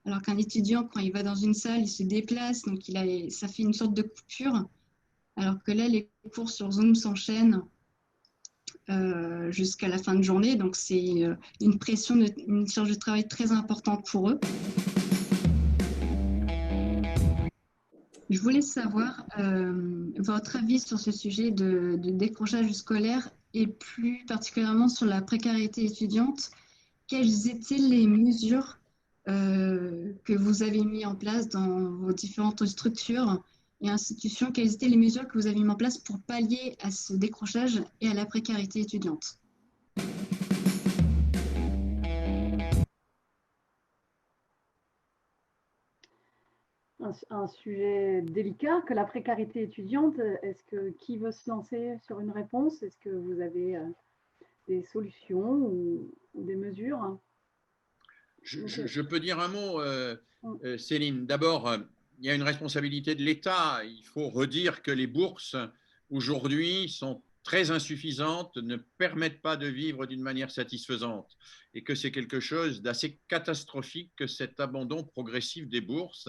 Alors qu'un étudiant, quand il va dans une salle, il se déplace, donc ça fait une sorte de coupure. Alors que là, les cours sur Zoom s'enchaînent jusqu'à la fin de journée. Donc c'est une pression, une charge de travail très importante pour eux. Je voulais savoir votre avis sur ce sujet de décrochage scolaire et plus particulièrement sur la précarité étudiante. Quelles étaient les mesures que vous avez mises en place dans vos différentes structures et institutions? Quelles étaient les mesures que vous avez mises en place pour pallier à ce décrochage et à la précarité étudiante? Un sujet délicat que la précarité étudiante. Qui veut se lancer sur une réponse? Est-ce que vous avez des solutions ou des mesures? Je peux dire un mot, Céline. D'abord, il y a une responsabilité de l'État. Il faut redire que les bourses aujourd'hui sont très insuffisantes, ne permettent pas de vivre d'une manière satisfaisante et que c'est quelque chose d'assez catastrophique que cet abandon progressif des bourses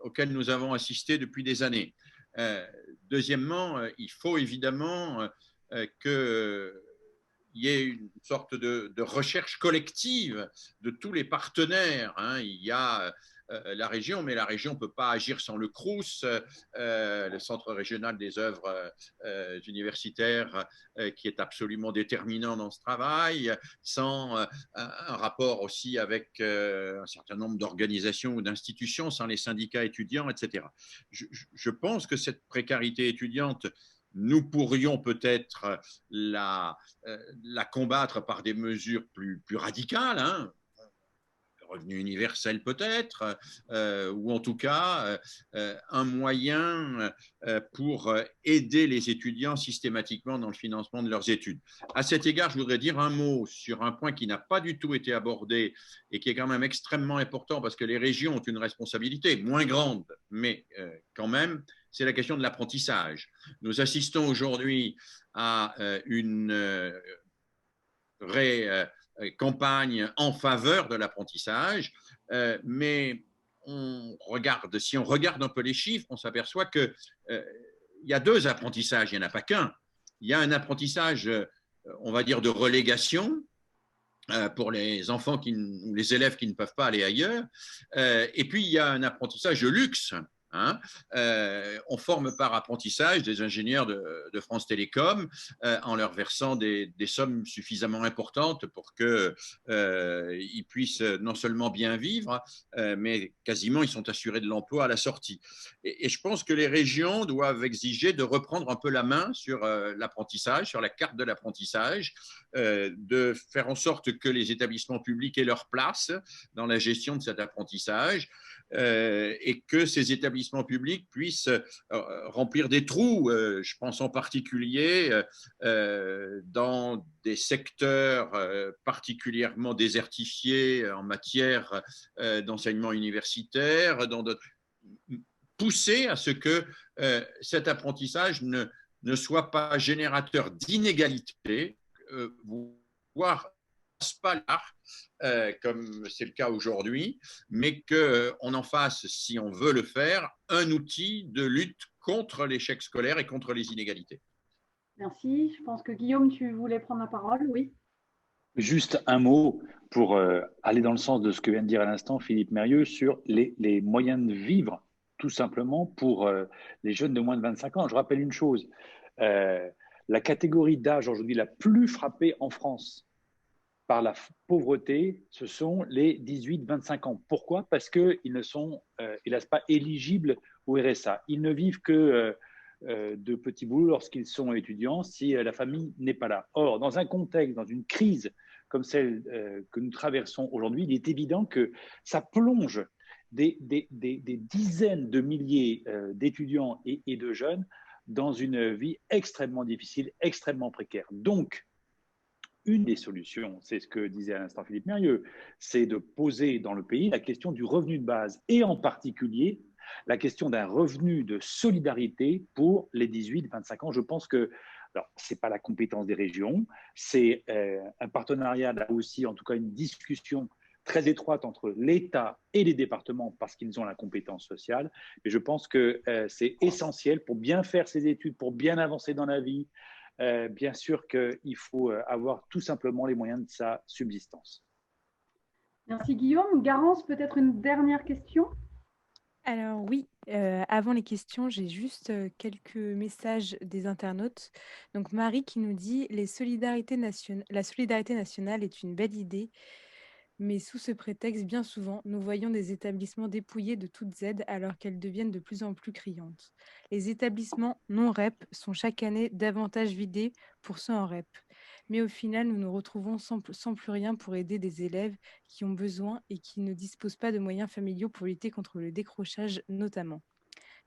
auquel nous avons assisté depuis des années. Deuxièmement, il faut évidemment qu'il y ait une sorte de recherche collective de tous les partenaires. Il y a la région, mais la région ne peut pas agir sans le CROUS, le Centre régional des œuvres universitaires, qui est absolument déterminant dans ce travail, sans un rapport aussi avec un certain nombre d'organisations ou d'institutions, sans les syndicats étudiants, etc. Je pense que cette précarité étudiante, nous pourrions peut-être la combattre par des mesures plus radicales, revenu universel peut-être, ou en tout cas un moyen pour aider les étudiants systématiquement dans le financement de leurs études. À cet égard, je voudrais dire un mot sur un point qui n'a pas du tout été abordé et qui est quand même extrêmement important parce que les régions ont une responsabilité moins grande, mais quand même, c'est la question de l'apprentissage. Nous assistons aujourd'hui à une vraie campagne en faveur de l'apprentissage, mais si on regarde un peu les chiffres, on s'aperçoit qu'il y a deux apprentissages, il n'y en a pas qu'un. Il y a un apprentissage, on va dire, de relégation pour les enfants ou les élèves qui ne peuvent pas aller ailleurs, et puis il y a un apprentissage de luxe. On forme par apprentissage des ingénieurs de France Télécom en leur versant des sommes suffisamment importantes pour qu'ils puissent non seulement bien vivre, mais quasiment ils sont assurés de l'emploi à la sortie. Et je pense que les régions doivent exiger de reprendre un peu la main sur l'apprentissage, sur la carte de l'apprentissage, de faire en sorte que les établissements publics aient leur place dans la gestion de cet apprentissage. Et que ces établissements publics puissent remplir des trous. Je pense en particulier dans des secteurs particulièrement désertifiés en matière d'enseignement universitaire, pousser à ce que cet apprentissage ne soit pas générateur d'inégalités, voire pas là, comme c'est le cas aujourd'hui, mais qu'on en fasse, si on veut le faire, un outil de lutte contre l'échec scolaire et contre les inégalités. Merci. Je pense que Guillaume, tu voulais prendre la parole, oui. Juste un mot pour aller dans le sens de ce que vient de dire à l'instant Philippe Mérieux sur les moyens de vivre, tout simplement pour les jeunes de moins de 25 ans. Je rappelle une chose, la catégorie d'âge aujourd'hui la plus frappée en France par la pauvreté, ce sont les 18-25 ans. Pourquoi? Parce qu'ils ne sont, hélas, pas éligibles au RSA. Ils ne vivent que de petits boulots lorsqu'ils sont étudiants, si la famille n'est pas là. Or, dans un contexte, dans une crise comme celle que nous traversons aujourd'hui, il est évident que ça plonge des dizaines de milliers d'étudiants et de jeunes dans une vie extrêmement difficile, extrêmement précaire. Donc, une des solutions, c'est ce que disait à l'instant Philippe Mérieux, c'est de poser dans le pays la question du revenu de base et en particulier la question d'un revenu de solidarité pour les 18-25 ans. Je pense que, alors, ce n'est pas la compétence des régions, c'est un partenariat, là aussi, en tout cas une discussion très étroite entre l'État et les départements parce qu'ils ont la compétence sociale. Et je pense que c'est essentiel pour bien faire ses études, pour bien avancer dans la vie. Bien sûr qu'il faut avoir tout simplement les moyens de sa subsistance. Merci Guillaume. Garance, peut-être une dernière question? Alors oui, avant les questions, j'ai juste quelques messages des internautes. Donc Marie qui nous dit la solidarité nationale est une belle idée, mais sous ce prétexte, bien souvent, nous voyons des établissements dépouillés de toutes aides alors qu'elles deviennent de plus en plus criantes. Les établissements non REP sont chaque année davantage vidés pour ceux en REP. Mais au final, nous nous retrouvons sans plus rien pour aider des élèves qui ont besoin et qui ne disposent pas de moyens familiaux pour lutter contre le décrochage notamment.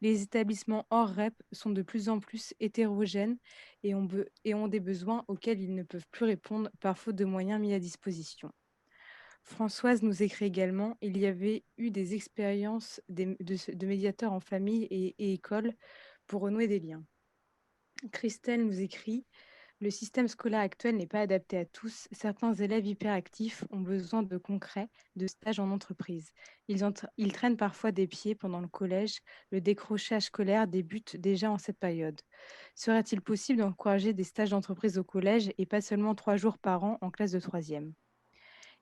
Les établissements hors REP sont de plus en plus hétérogènes et ont des besoins auxquels ils ne peuvent plus répondre par faute de moyens mis à disposition. Françoise nous écrit également, il y avait eu des expériences de médiateurs en famille et école pour renouer des liens. Christelle nous écrit, Le système scolaire actuel n'est pas adapté à tous. Certains élèves hyperactifs ont besoin de concret, de stages en entreprise. Ils traînent parfois des pieds pendant le collège. Le décrochage scolaire débute déjà en cette période. Serait-il possible d'encourager des stages d'entreprise au collège et pas seulement 3 jours par an en classe de troisième?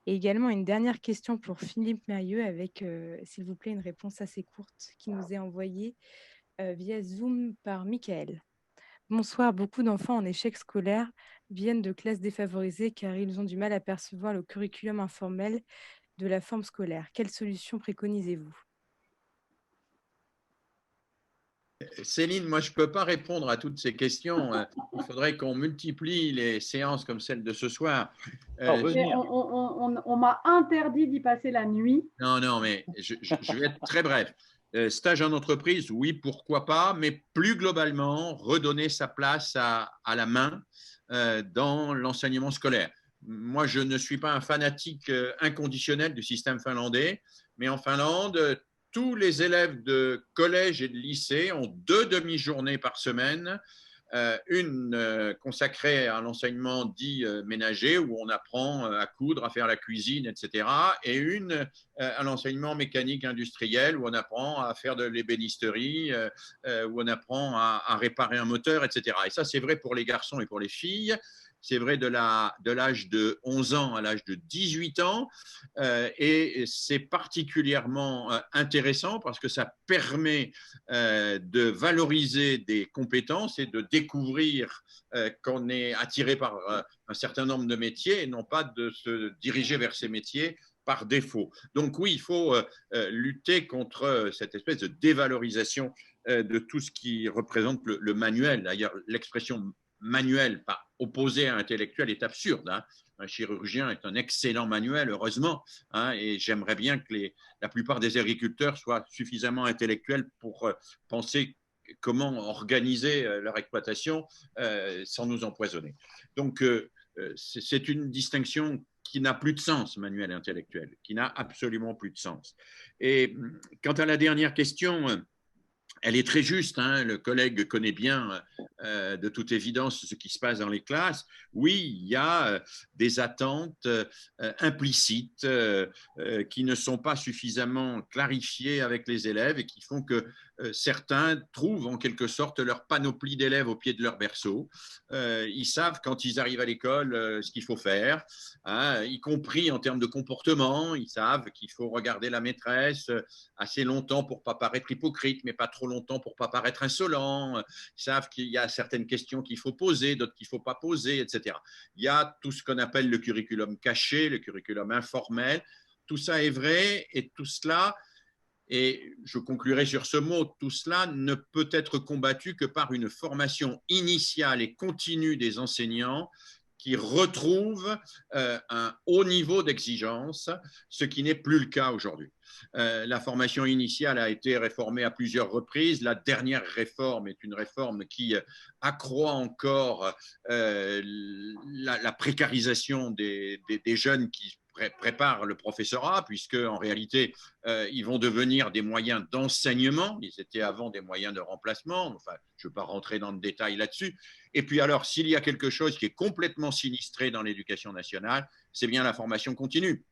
Et également une dernière question pour Philippe Mérieux avec, s'il vous plaît, une réponse assez courte qui nous est envoyée via Zoom par Michael. Bonsoir, beaucoup d'enfants en échec scolaire viennent de classes défavorisées car ils ont du mal à percevoir le curriculum informel de la forme scolaire. Quelle solution préconisez-vous? Céline, moi, je ne peux pas répondre à toutes ces questions. Il faudrait qu'on multiplie les séances comme celle de ce soir. On m'a interdit d'y passer la nuit. Non, mais je vais être très bref. Stage en entreprise, oui, pourquoi pas, mais plus globalement, redonner sa place à la main dans l'enseignement scolaire. Moi, je ne suis pas un fanatique inconditionnel du système finlandais, mais en Finlande, tous les élèves de collège et de lycée ont 2 demi-journées par semaine, une consacrée à l'enseignement dit ménager, où on apprend à coudre, à faire la cuisine, etc., et une à l'enseignement mécanique industriel, où on apprend à faire de l'ébénisterie, où on apprend à réparer un moteur, etc. Et ça, c'est vrai pour les garçons et pour les filles. C'est vrai de l'âge de 11 ans à l'âge de 18 ans. Et c'est particulièrement intéressant parce que ça permet de valoriser des compétences et de découvrir qu'on est attiré par un certain nombre de métiers et non pas de se diriger vers ces métiers par défaut. Donc oui, il faut lutter contre cette espèce de dévalorisation de tout ce qui représente le manuel. D'ailleurs, l'expression manuel, pas opposé à intellectuel, est absurde. Hein. Un chirurgien est un excellent manuel, heureusement, hein, et j'aimerais bien que la plupart des agriculteurs soient suffisamment intellectuels pour penser comment organiser leur exploitation sans nous empoisonner. Donc, c'est une distinction qui n'a plus de sens, manuel et intellectuel, qui n'a absolument plus de sens. Et quant à la dernière question, elle est très juste, hein, le collègue connaît bien de toute évidence ce qui se passe dans les classes. Oui, il y a des attentes implicites qui ne sont pas suffisamment clarifiées avec les élèves et qui font que certains trouvent en quelque sorte leur panoplie d'élèves au pied de leur berceau. Ils savent quand ils arrivent à l'école ce qu'il faut faire, hein, y compris en termes de comportement. Ils savent qu'il faut regarder la maîtresse assez longtemps pour ne pas paraître hypocrite, mais pas trop longtemps pour ne pas paraître insolent. Ils savent qu'il y a certaines questions qu'il faut poser, d'autres qu'il ne faut pas poser, etc. Il y a tout ce qu'on appelle le curriculum caché, le curriculum informel. Tout ça est vrai et tout cela, et je conclurai sur ce mot, tout cela ne peut être combattu que par une formation initiale et continue des enseignants qui retrouvent un haut niveau d'exigence, ce qui n'est plus le cas aujourd'hui. La formation initiale a été réformée à plusieurs reprises. La dernière réforme est une réforme qui accroît encore la précarisation des jeunes qui préparent le professorat, puisque en réalité, ils vont devenir des moyens d'enseignement. Ils étaient avant des moyens de remplacement. Enfin, je ne vais pas rentrer dans le détail là-dessus. Et puis alors, s'il y a quelque chose qui est complètement sinistré dans l'éducation nationale, c'est bien la formation continue.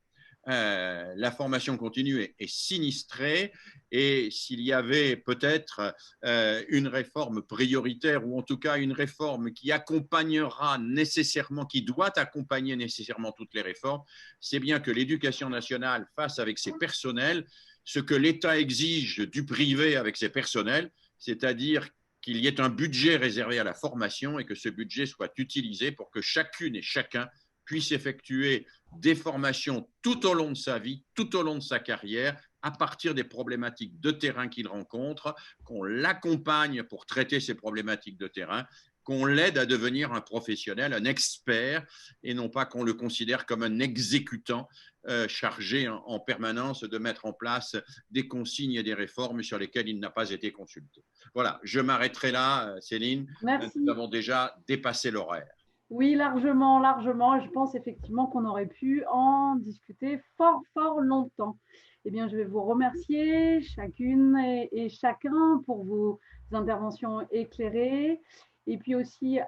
La formation continue est sinistrée, et s'il y avait peut-être une réforme prioritaire, ou en tout cas une réforme qui accompagnera nécessairement, qui doit accompagner nécessairement toutes les réformes, c'est bien que l'éducation nationale fasse avec ses personnels ce que l'État exige du privé avec ses personnels, c'est-à-dire qu'il y ait un budget réservé à la formation et que ce budget soit utilisé pour que chacune et chacun puisse effectuer des formations tout au long de sa vie, tout au long de sa carrière, à partir des problématiques de terrain qu'il rencontre, qu'on l'accompagne pour traiter ces problématiques de terrain, qu'on l'aide à devenir un professionnel, un expert, et non pas qu'on le considère comme un exécutant chargé en permanence de mettre en place des consignes et des réformes sur lesquelles il n'a pas été consulté. Voilà, je m'arrêterai là, Céline. Merci. Nous avons déjà dépassé l'horaire. Oui, largement, largement. Je pense effectivement qu'on aurait pu en discuter fort, fort longtemps. Eh bien, je vais vous remercier chacune et chacun pour vos interventions éclairées. Et puis aussi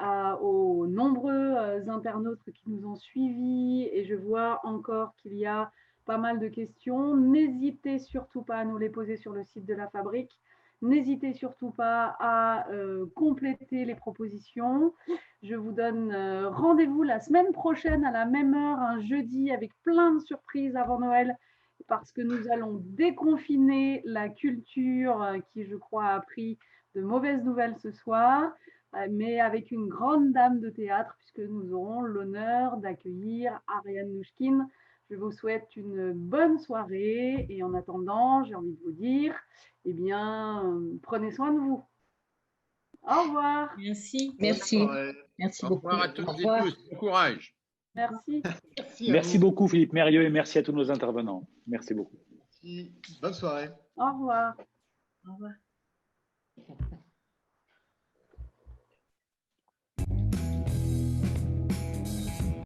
aux nombreux internautes qui nous ont suivis. Et je vois encore qu'il y a pas mal de questions. N'hésitez surtout pas à nous les poser sur le site de la Fabrique. N'hésitez surtout pas à compléter les propositions. Je vous donne rendez-vous la semaine prochaine à la même heure, un jeudi, avec plein de surprises avant Noël, parce que nous allons déconfiner la culture qui, je crois, a appris de mauvaises nouvelles ce soir, mais avec une grande dame de théâtre, puisque nous aurons l'honneur d'accueillir Ariane Nouchkine. Je vous souhaite une bonne soirée et en attendant, j'ai envie de vous dire, eh bien, prenez soin de vous. Au revoir. Merci. Merci. Merci beaucoup. Au revoir à toutes et tous. Bon courage. Merci. Merci beaucoup Philippe Mérieux et merci à tous nos intervenants. Merci beaucoup. Bonne soirée. Au revoir. Au revoir.